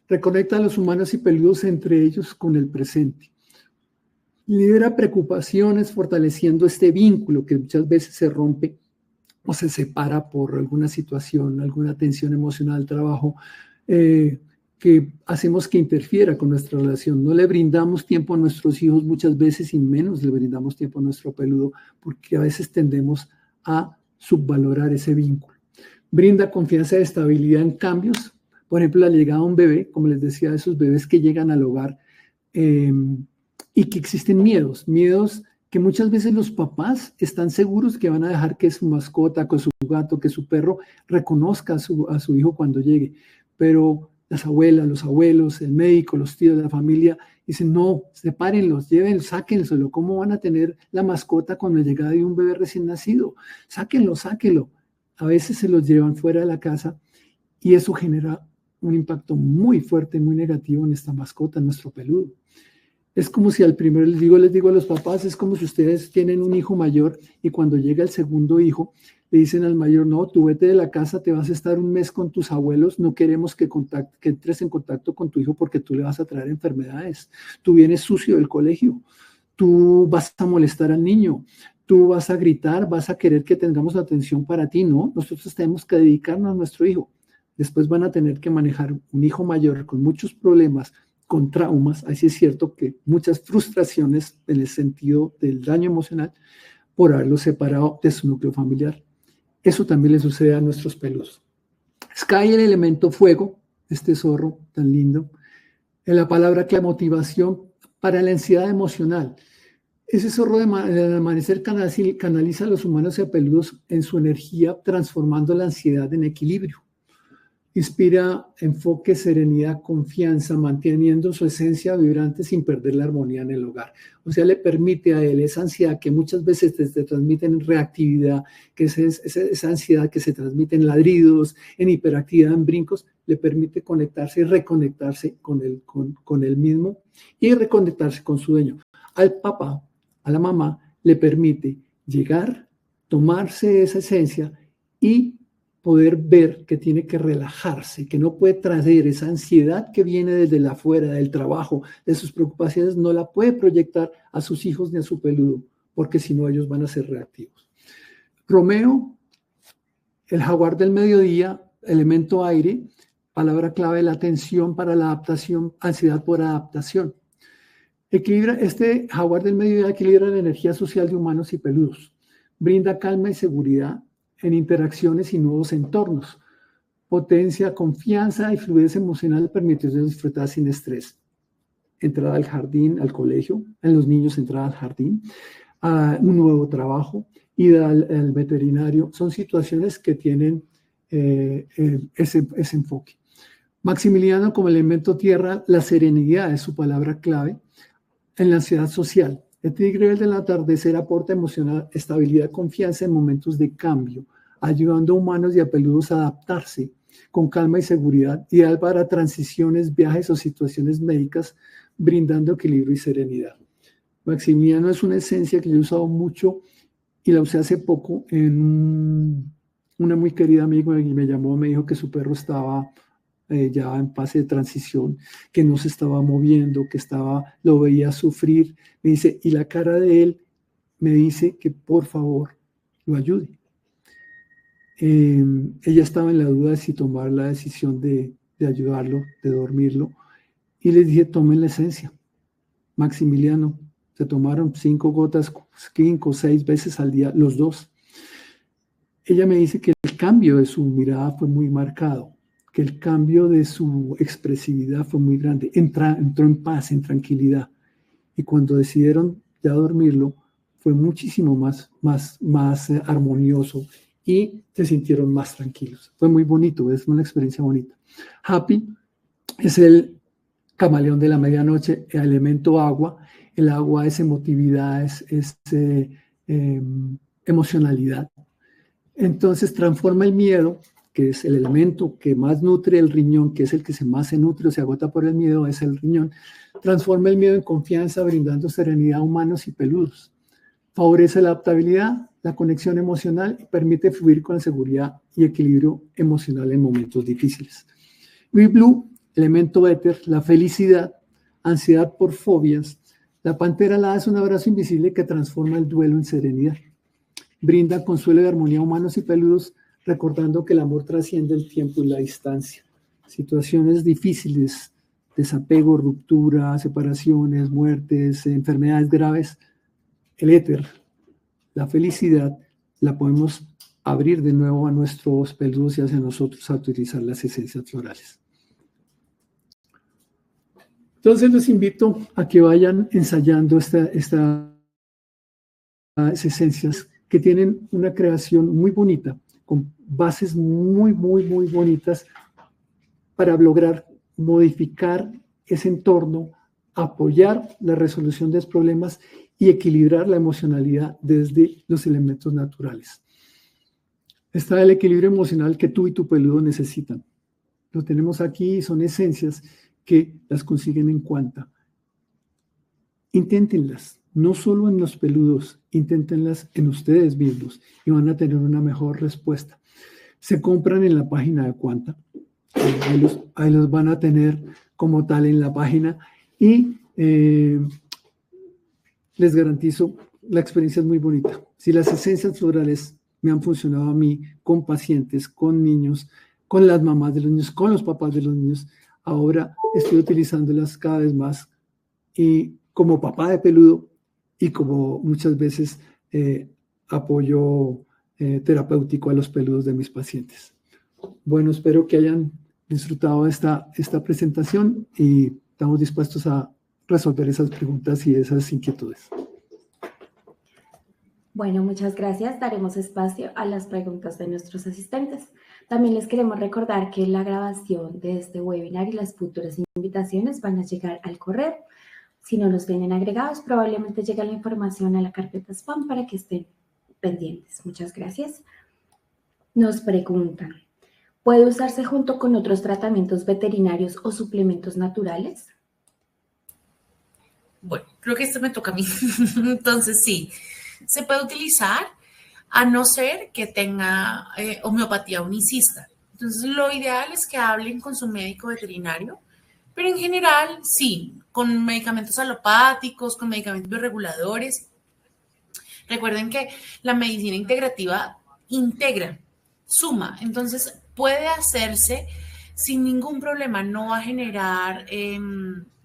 Reconecta a los humanos y peludos entre ellos con el presente. Libera preocupaciones fortaleciendo este vínculo que muchas veces se rompe o se separa por alguna situación, alguna tensión emocional, trabajo, que hacemos que interfiera con nuestra relación. No le brindamos tiempo a nuestros hijos muchas veces y menos le brindamos tiempo a nuestro peludo porque a veces tendemos a subvalorar ese vínculo. Brinda confianza y estabilidad en cambios. Por ejemplo, la llegada de un bebé, como les decía, de esos bebés que llegan al hogar y que existen miedos que muchas veces los papás están seguros que van a dejar que su mascota, que su gato, que su perro reconozca a su hijo cuando llegue. Pero las abuelas, los abuelos, el médico, los tíos de la familia dicen, no, sepárenlos, llévenlos, sáquenselo. ¿Cómo van a tener la mascota con la llegada de un bebé recién nacido? Sáquenlo. A veces se los llevan fuera de la casa y eso genera un impacto muy fuerte, muy negativo en esta mascota, en nuestro peludo. Es como si al primero les digo a los papás, es como si ustedes tienen un hijo mayor y cuando llega el segundo hijo, le dicen al mayor, no, tú vete de la casa, te vas a estar un mes con tus abuelos, no queremos que entres en contacto con tu hijo porque tú le vas a traer enfermedades. Tú vienes sucio del colegio, tú vas a molestar al niño, tú vas a gritar, vas a querer que tengamos atención para ti, ¿no? Nosotros tenemos que dedicarnos a nuestro hijo. Después van a tener que manejar un hijo mayor con muchos problemas, con traumas, así es cierto que muchas frustraciones en el sentido del daño emocional por haberlo separado de su núcleo familiar. Eso también le sucede a nuestros peludos. Sky, el elemento fuego, este zorro tan lindo, en la palabra que la motivación para la ansiedad emocional. Ese zorro del amanecer canaliza a los humanos y peludos en su energía, transformando la ansiedad en equilibrio. Inspira enfoque, serenidad, confianza, manteniendo su esencia vibrante sin perder la armonía en el hogar. O sea, le permite a él esa ansiedad que muchas veces te transmite en reactividad, que es esa ansiedad que se transmite en ladridos, en hiperactividad, en brincos, le permite conectarse y reconectarse con él mismo y reconectarse con su dueño. Al papá, a la mamá, le permite llegar, tomarse esa esencia y poder ver que tiene que relajarse, que no puede traer esa ansiedad que viene desde la afuera, del trabajo, de sus preocupaciones, no la puede proyectar a sus hijos ni a su peludo, porque si no ellos van a ser reactivos. Romeo, el jaguar del mediodía, elemento aire, palabra clave, la atención para la adaptación, ansiedad por adaptación. Este jaguar del mediodía equilibra la energía social de humanos y peludos, brinda calma y seguridad en interacciones y nuevos entornos. Potencia, confianza y fluidez emocional permitiendo disfrutar sin estrés. Entrada al jardín, al colegio, en los niños entrada al jardín, a un nuevo trabajo, ida al veterinario. Son situaciones que tienen ese enfoque. Maximiliano como elemento tierra, la serenidad es su palabra clave en la ansiedad social. El tigre del atardecer aporta emocional, estabilidad, confianza en momentos de cambio, ayudando a humanos y a peludos a adaptarse con calma y seguridad, ideal para transiciones, viajes o situaciones médicas, brindando equilibrio y serenidad. Maximiano es una esencia que yo he usado mucho y la usé hace poco en una muy querida amiga que me llamó, me dijo que su perro estaba ya en fase de transición, que no se estaba moviendo, que lo veía sufrir. Me dice, y la cara de él me dice que por favor lo ayude. Ella estaba en la duda de si tomar la decisión de ayudarlo, de dormirlo, y les dije, tomen la esencia. Maximiliano, se tomaron 5 gotas, 5 o 6 veces al día, los dos. Ella me dice que el cambio de su mirada fue muy marcado, que el cambio de su expresividad fue muy grande. Entró en paz, en tranquilidad. Y cuando decidieron ya dormirlo, fue muchísimo más armonioso y se sintieron más tranquilos. Fue muy bonito, es una experiencia bonita. Happy es el camaleón de la medianoche, el elemento agua. El agua es emotividad, es emocionalidad. Entonces transforma el miedo, que es el elemento que más nutre el riñón, que es el que más se nutre o se agota por el miedo, es el riñón. Transforma el miedo en confianza, brindando serenidad a humanos y peludos. Favorece la adaptabilidad, la conexión emocional y permite fluir con seguridad y equilibrio emocional en momentos difíciles. Y Blue, elemento éter, la felicidad, ansiedad por fobias. La pantera alada es un abrazo invisible que transforma el duelo en serenidad. Brinda consuelo y armonía a humanos y peludos, recordando que el amor trasciende el tiempo y la distancia. Situaciones difíciles, desapego, ruptura, separaciones, muertes, enfermedades graves, el éter, la felicidad, la podemos abrir de nuevo a nuestros peludos y hacia nosotros a utilizar las esencias florales. Entonces los invito a que vayan ensayando estas esencias que tienen una creación muy bonita, con bases muy bonitas para lograr modificar ese entorno, apoyar la resolución de los problemas y equilibrar la emocionalidad desde los elementos naturales. Está el equilibrio emocional que tú y tu peludo necesitan. Lo tenemos aquí, son esencias que las consiguen en Quanta. Inténtenlas, no solo en los peludos, inténtenlas en ustedes mismos y van a tener una mejor respuesta. Se compran en la página de Quanta, ahí los van a tener como tal en la página y les garantizo, la experiencia es muy bonita. Si las esencias florales me han funcionado a mí con pacientes, con niños, con las mamás de los niños, con los papás de los niños, ahora estoy utilizándolas cada vez más y como papá de peludo y como muchas veces apoyo terapéutico a los peludos de mis pacientes. Bueno, espero que hayan disfrutado esta presentación y estamos dispuestos a resolver esas preguntas y esas inquietudes. Bueno, muchas gracias. Daremos espacio a las preguntas de nuestros asistentes. También les queremos recordar que la grabación de este webinar y las futuras invitaciones van a llegar al correo. Si no los tienen agregados, probablemente llegue la información a la carpeta spam para que estén pendientes. Muchas gracias. Nos preguntan, ¿puede usarse junto con otros tratamientos veterinarios o suplementos naturales? Bueno, creo que esto me toca a mí. Entonces, sí, se puede utilizar a no ser que tenga homeopatía unicista. Entonces, lo ideal es que hablen con su médico veterinario, pero en general, sí, con medicamentos alopáticos, con medicamentos bioreguladores. Recuerden que la medicina integrativa integra, suma, entonces puede hacerse sin ningún problema, no va a generar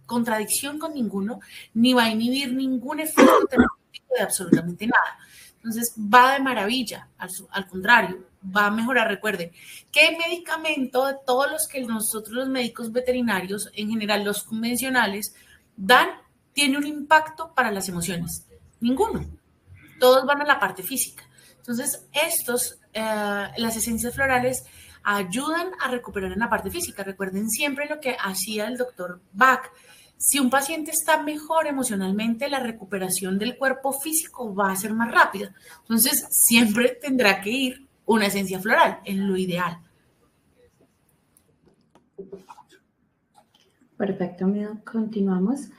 contradicción con ninguno, ni va a inhibir ningún efecto terapéutico de absolutamente nada. Entonces va de maravilla, al contrario, va a mejorar. Recuerden, ¿qué medicamento de todos los que nosotros los médicos veterinarios, en general los convencionales, dan, tiene un impacto para las emociones? Ninguno. Todos van a la parte física. Entonces, las esencias florales ayudan a recuperar en la parte física. Recuerden siempre lo que hacía el doctor Bach. Si un paciente está mejor emocionalmente, la recuperación del cuerpo físico va a ser más rápida. Entonces, siempre tendrá que ir una esencia floral, en lo ideal. Perfecto, amigo. Continuamos.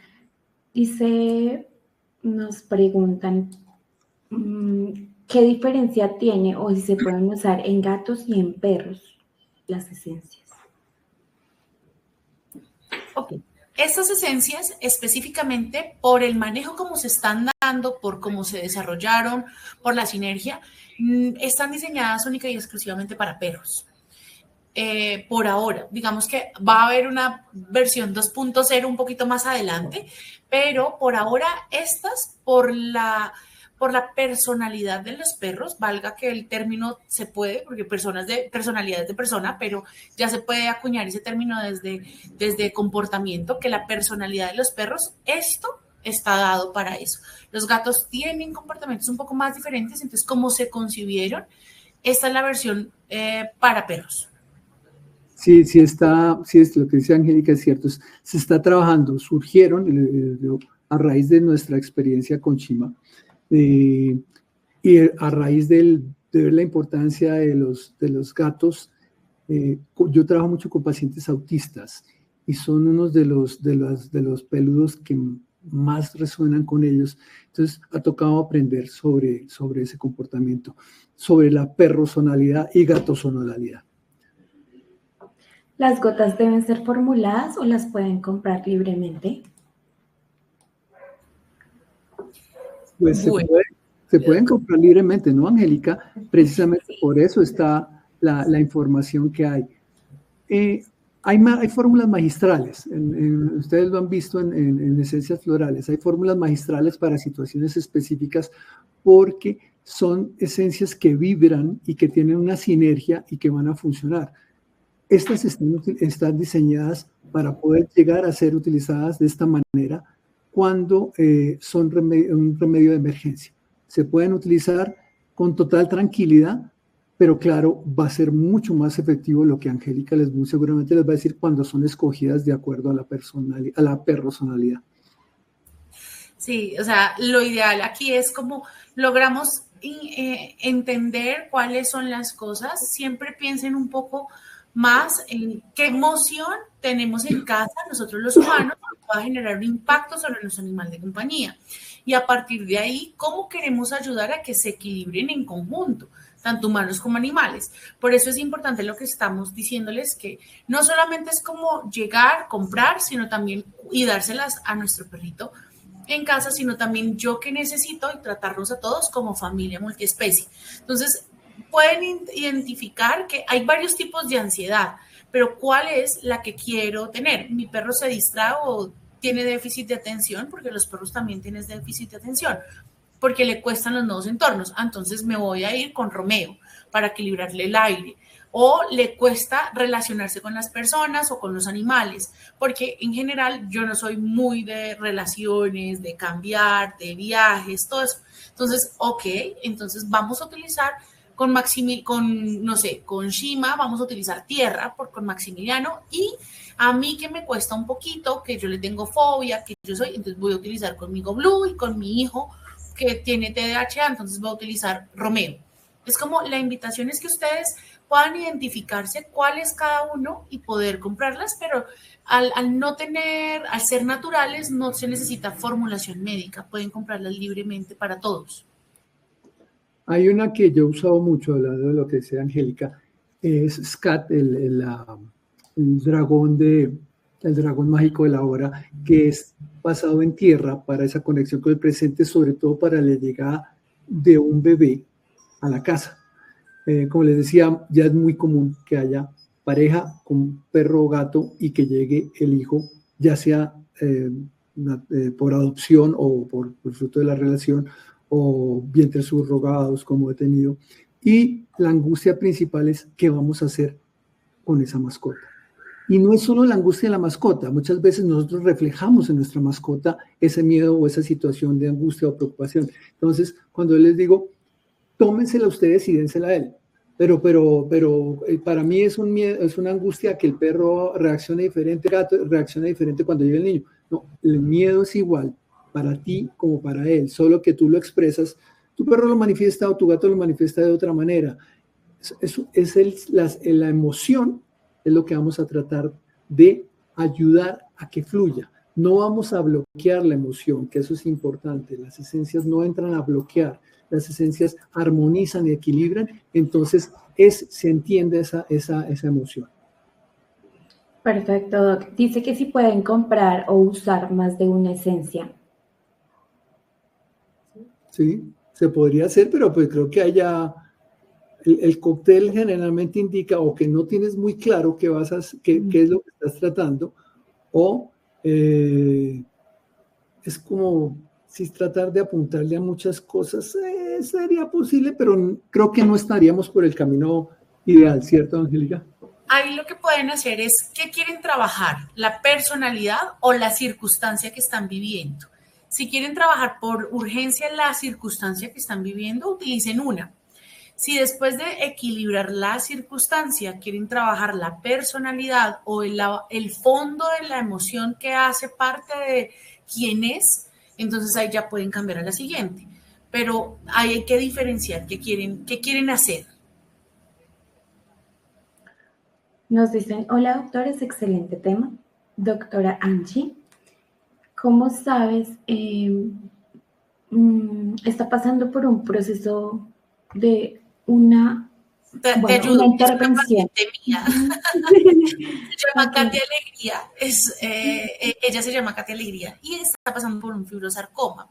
Nos preguntan, ¿qué diferencia tiene o si se pueden usar en gatos y en perros las esencias? Ok. Estas esencias, específicamente por el manejo como se están dando, por cómo se desarrollaron, por la sinergia, están diseñadas única y exclusivamente para perros. Por ahora, digamos que va a haber una versión 2.0 un poquito más adelante, pero por ahora estas, por la personalidad de los perros, valga que el término se puede, porque personalidad es de persona, pero ya se puede acuñar ese término desde comportamiento, que la personalidad de los perros, esto está dado para eso. Los gatos tienen comportamientos un poco más diferentes, entonces como se concibieron, esta es la versión para perros. Sí, sí es lo que dice Angélica, es cierto. Se está trabajando, surgieron a raíz de nuestra experiencia con Shima y a raíz de ver la importancia de los gatos. Yo trabajo mucho con pacientes autistas y son unos de los peludos que más resuenan con ellos. Entonces, ha tocado aprender sobre ese comportamiento, sobre la perrosonalidad y gatosonalidad. ¿Las gotas deben ser formuladas o las pueden comprar libremente? Pues se pueden comprar libremente, ¿no, Angélica? Precisamente por eso está la información que hay. Hay fórmulas magistrales, ustedes lo han visto en esencias florales, hay fórmulas magistrales para situaciones específicas porque son esencias que vibran y que tienen una sinergia y que van a funcionar. Estas están diseñadas para poder llegar a ser utilizadas de esta manera cuando son un remedio de emergencia. Se pueden utilizar con total tranquilidad, pero claro, va a ser mucho más efectivo lo que Angélica muy seguramente les va a decir cuando son escogidas de acuerdo a la personalidad. Sí, o sea, lo ideal aquí es como logramos entender cuáles son las cosas. Siempre piensen un poco más en qué emoción tenemos en casa nosotros los humanos que va a generar un impacto sobre nuestro animal de compañía. Y a partir de ahí, ¿cómo queremos ayudar a que se equilibren en conjunto, tanto humanos como animales? Por eso es importante lo que estamos diciéndoles, que no solamente es como llegar, comprar, sino también y dárselas a nuestro perrito en casa, sino también yo que necesito y tratarlos a todos como familia multiespecie. Entonces, pueden identificar que hay varios tipos de ansiedad, pero ¿cuál es la que quiero tener? Mi perro se distrae o tiene déficit de atención, porque los perros también tienen déficit de atención, porque le cuestan los nuevos entornos. Entonces me voy a ir con Romeo para equilibrarle el aire. O le cuesta relacionarse con las personas o con los animales, porque en general yo no soy muy de relaciones, de cambiar, de viajes, todo eso. Entonces, entonces vamos a utilizar con Shima, vamos a utilizar tierra con Maximiliano, y a mí que me cuesta un poquito, que yo le tengo fobia, entonces voy a utilizar conmigo Blue, y con mi hijo que tiene TDAH, entonces voy a utilizar Romeo. Es como la invitación es que ustedes puedan identificarse cuál es cada uno y poder comprarlas, pero al ser naturales no se necesita formulación médica, pueden comprarlas libremente para todos. Hay una que yo he usado mucho, hablando de lo que decía Angélica, es Scat, el dragón mágico de la hora, que es basado en tierra para esa conexión con el presente, sobre todo para la llegada de un bebé a la casa. Como les decía, ya es muy común que haya pareja con perro o gato y que llegue el hijo, ya sea por adopción o por fruto de la relación, o vientres subrogados como he tenido. Y la angustia principal es qué vamos a hacer con esa mascota. Y no es solo la angustia de la mascota, muchas veces nosotros reflejamos en nuestra mascota ese miedo o esa situación de angustia o preocupación. Entonces, cuando yo les digo, tómensela ustedes y dénsela a él. Pero para mí es un miedo, es una angustia que el perro reaccione diferente, el gato reacciona diferente cuando llega el niño. No, el miedo es igual para ti como para él, solo que tú lo expresas, tu perro lo manifiesta o tu gato lo manifiesta de otra manera. La emoción es lo que vamos a tratar de ayudar a que fluya. No vamos a bloquear la emoción, que eso es importante. Las esencias no entran a bloquear, las esencias armonizan y equilibran, entonces se entiende esa emoción. Perfecto, Doc. Dice que si pueden comprar o usar más de una esencia. Sí, se podría hacer, pero pues creo que haya... El cóctel generalmente indica o que no tienes muy claro qué es lo que estás tratando, o es como si tratar de apuntarle a muchas cosas sería posible, pero creo que no estaríamos por el camino ideal, ¿cierto, Angélica? Ahí lo que pueden hacer es, ¿qué quieren trabajar? ¿La personalidad o la circunstancia que están viviendo? Si quieren trabajar por urgencia la circunstancia que están viviendo, utilicen una. Si después de equilibrar la circunstancia quieren trabajar la personalidad o el fondo de la emoción que hace parte de quién es, entonces ahí ya pueden cambiar a la siguiente. Pero ahí hay que diferenciar qué quieren hacer. Nos dicen, hola doctores, excelente tema. Doctora Angie, ¿cómo sabes? Está pasando por un proceso de una intervención. Es una paciente mía. Se llama Katia Alegría. Ella se llama Katia Alegría y está pasando por un fibrosarcoma.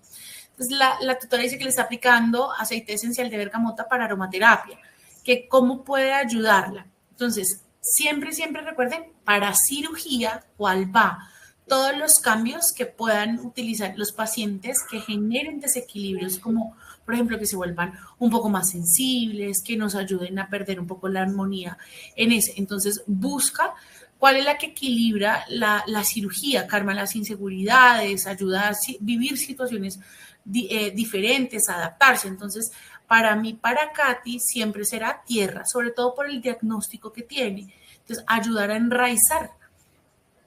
Entonces la tutora dice que le está aplicando aceite esencial de bergamota para aromaterapia, que cómo puede ayudarla. Entonces, siempre recuerden, para cirugía, ¿cuál va? Todos los cambios que puedan utilizar los pacientes que generen desequilibrios, como por ejemplo que se vuelvan un poco más sensibles, que nos ayuden a perder un poco la armonía en ese. Entonces busca cuál es la que equilibra la cirugía, calma las inseguridades, ayuda a vivir situaciones diferentes, adaptarse. Entonces, para mí, para Katy, siempre será tierra, sobre todo por el diagnóstico que tiene. Entonces, ayudar a enraizar.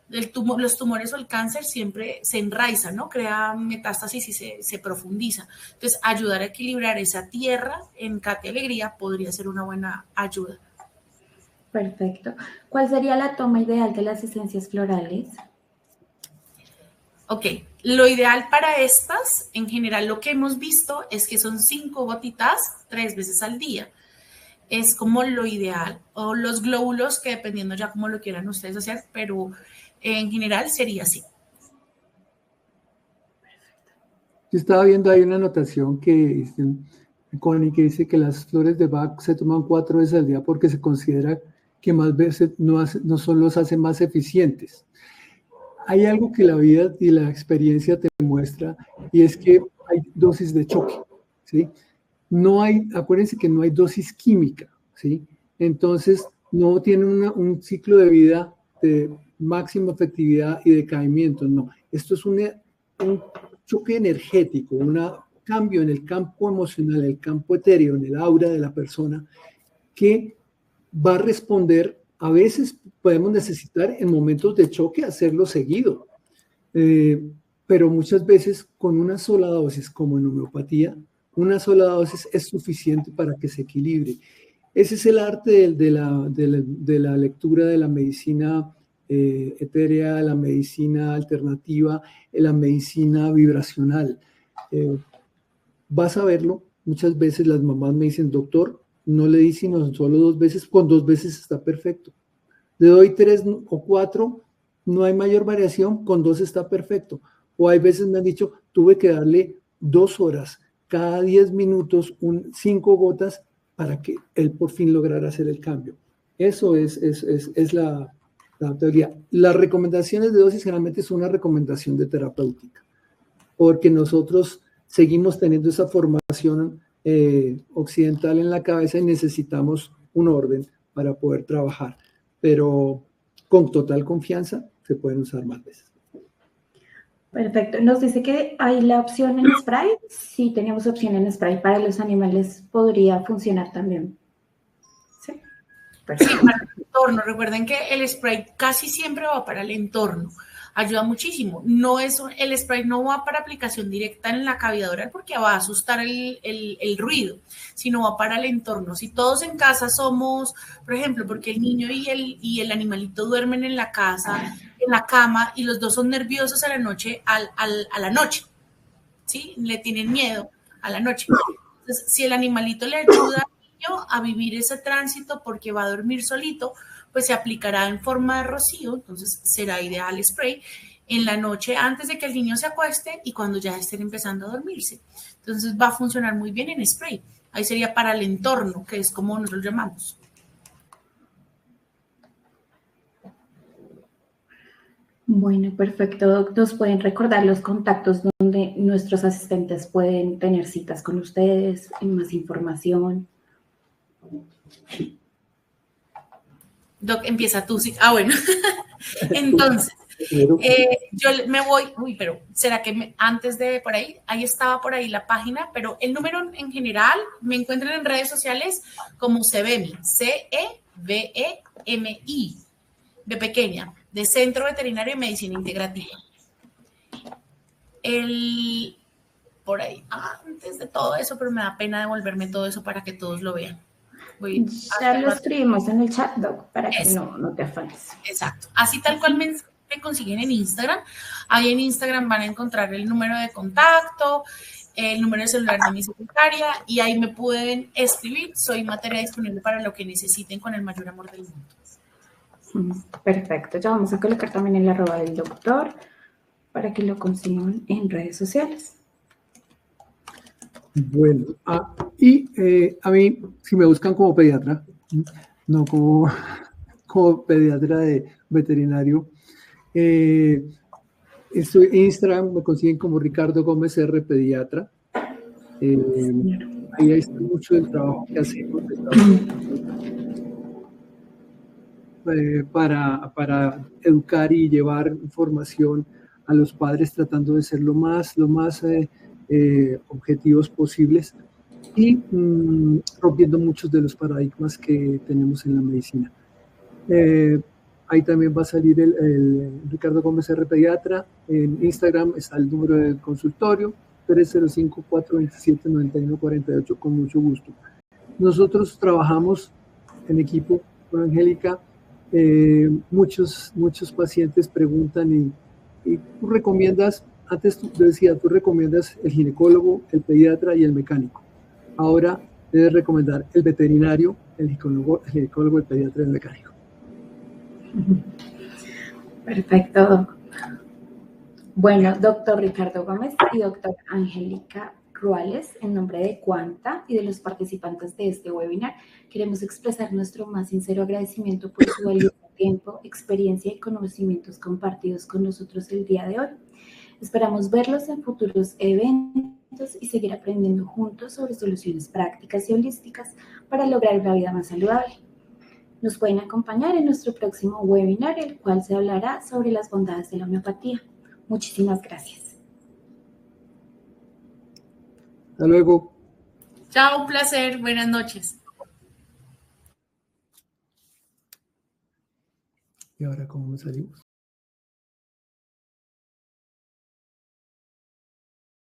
Los tumores o el cáncer siempre se enraizan, ¿no? Crea metástasis y se profundiza. Entonces, ayudar a equilibrar esa tierra en Katy Alegría podría ser una buena ayuda. Perfecto. ¿Cuál sería la toma ideal de las esencias florales? Ok, lo ideal para estas, en general lo que hemos visto es que son 5 gotitas 3 veces al día. Es como lo ideal. O los glóbulos, que dependiendo ya cómo lo quieran ustedes hacer, pero en general sería así. Yo estaba viendo ahí una anotación que dice que las flores de Bach se toman 4 veces al día porque se considera que más veces no solo los hace más eficientes. Hay algo que la vida y la experiencia te muestra, y es que hay dosis de choque, ¿sí? Acuérdense que no hay dosis química, ¿sí? Entonces, no tiene un ciclo de vida de máxima efectividad y decaimiento, no. Esto es un choque energético, un cambio en el campo emocional, el campo etéreo, en el aura de la persona, que va a responder. A veces podemos necesitar en momentos de choque hacerlo seguido, pero muchas veces con una sola dosis, como en homeopatía, una sola dosis es suficiente para que se equilibre. Ese es el arte de la lectura de la medicina etérea, la medicina alternativa, la medicina vibracional. Vas a verlo. Muchas veces las mamás me dicen, doctor, no le di sino solo 2 veces, con 2 veces está perfecto. Le doy 3 o 4, no hay mayor variación, con 2 está perfecto. O hay veces me han dicho, tuve que darle 2 horas, cada 10 minutos, 5 gotas, para que él por fin lograra hacer el cambio. Eso es la teoría. Las recomendaciones de dosis generalmente son una recomendación de terapéutica, porque nosotros seguimos teniendo esa formación occidental en la cabeza y necesitamos un orden para poder trabajar, pero con total confianza se pueden usar más veces. Perfecto. Nos dice que hay la opción en spray. Sí, tenemos opción en spray. Para los animales podría funcionar también. Sí. Sí, para el entorno. Recuerden que el spray casi siempre va para el entorno. ayuda muchísimo. No es, el spray no va para aplicación directa en la cavidad oral porque va a asustar el ruido, sino va para el entorno. Si todos en casa somos, por ejemplo, porque el niño y el animalito duermen en la casa, en la cama, y los dos son nerviosos a la noche, a la noche, ¿sí? Le tienen miedo a la noche. Entonces, si el animalito le ayuda al niño a vivir ese tránsito porque va a dormir solito, pues se aplicará en forma de rocío, entonces será ideal el spray en la noche antes de que el niño se acueste y cuando ya estén empezando a dormirse. Entonces va a funcionar muy bien en spray. Ahí sería para el entorno, que es como nosotros llamamos. Bueno, perfecto, Doc. ¿Nos pueden recordar los contactos donde nuestros asistentes pueden tener citas con ustedes, más información? Doc, empieza tú. Sí. Ah, bueno. Entonces, yo me voy, pero ¿será que antes de por ahí estaba por ahí la página, pero el número en general me encuentran en redes sociales como CEVEMI, CEVEMI, de pequeña, de Centro Veterinario de Medicina Integrativa. Por ahí, antes de todo eso, pero me da pena devolverme todo eso para que todos lo vean. Ya lo escribimos en el chat, Doc, para que no te afanes. Exacto. Así tal cual me consiguen en Instagram. Ahí en Instagram van a encontrar el número de contacto, el número de celular de mi secretaria y ahí me pueden escribir. Soy materia disponible para lo que necesiten con el mayor amor del mundo. Perfecto. Ya vamos a colocar también el @ del doctor para que lo consigan en redes sociales. Bueno, a mí, si me buscan como pediatra, no como pediatra de veterinario, estoy en Instagram, me consiguen como Ricardo Gómez R, pediatra. Ahí está mucho del trabajo que hacemos para educar y llevar información a los padres, tratando de ser lo más objetivos posibles y rompiendo muchos de los paradigmas que tenemos en la medicina. Ahí también va a salir el Ricardo Gómez R, pediatra. En Instagram está el número del consultorio, 305-427-9148, con mucho gusto. Nosotros trabajamos en equipo con Angélica. Muchos pacientes preguntan y tú recomiendas, antes tú recomiendas el ginecólogo, el pediatra y el mecánico. Ahora debes recomendar el veterinario, el ginecólogo, el pediatra y el mecánico. Perfecto, Doc. Bueno, doctor Ricardo Gómez y doctor Angélica Ruales, en nombre de Quanta y de los participantes de este webinar, queremos expresar nuestro más sincero agradecimiento por su valioso tiempo, experiencia y conocimientos compartidos con nosotros el día de hoy. Esperamos verlos en futuros eventos y seguir aprendiendo juntos sobre soluciones prácticas y holísticas para lograr una vida más saludable. Nos pueden acompañar en nuestro próximo webinar, el cual se hablará sobre las bondades de la homeopatía. Muchísimas gracias. Hasta luego. Chao, un placer. Buenas noches. ¿Y ahora cómo salimos?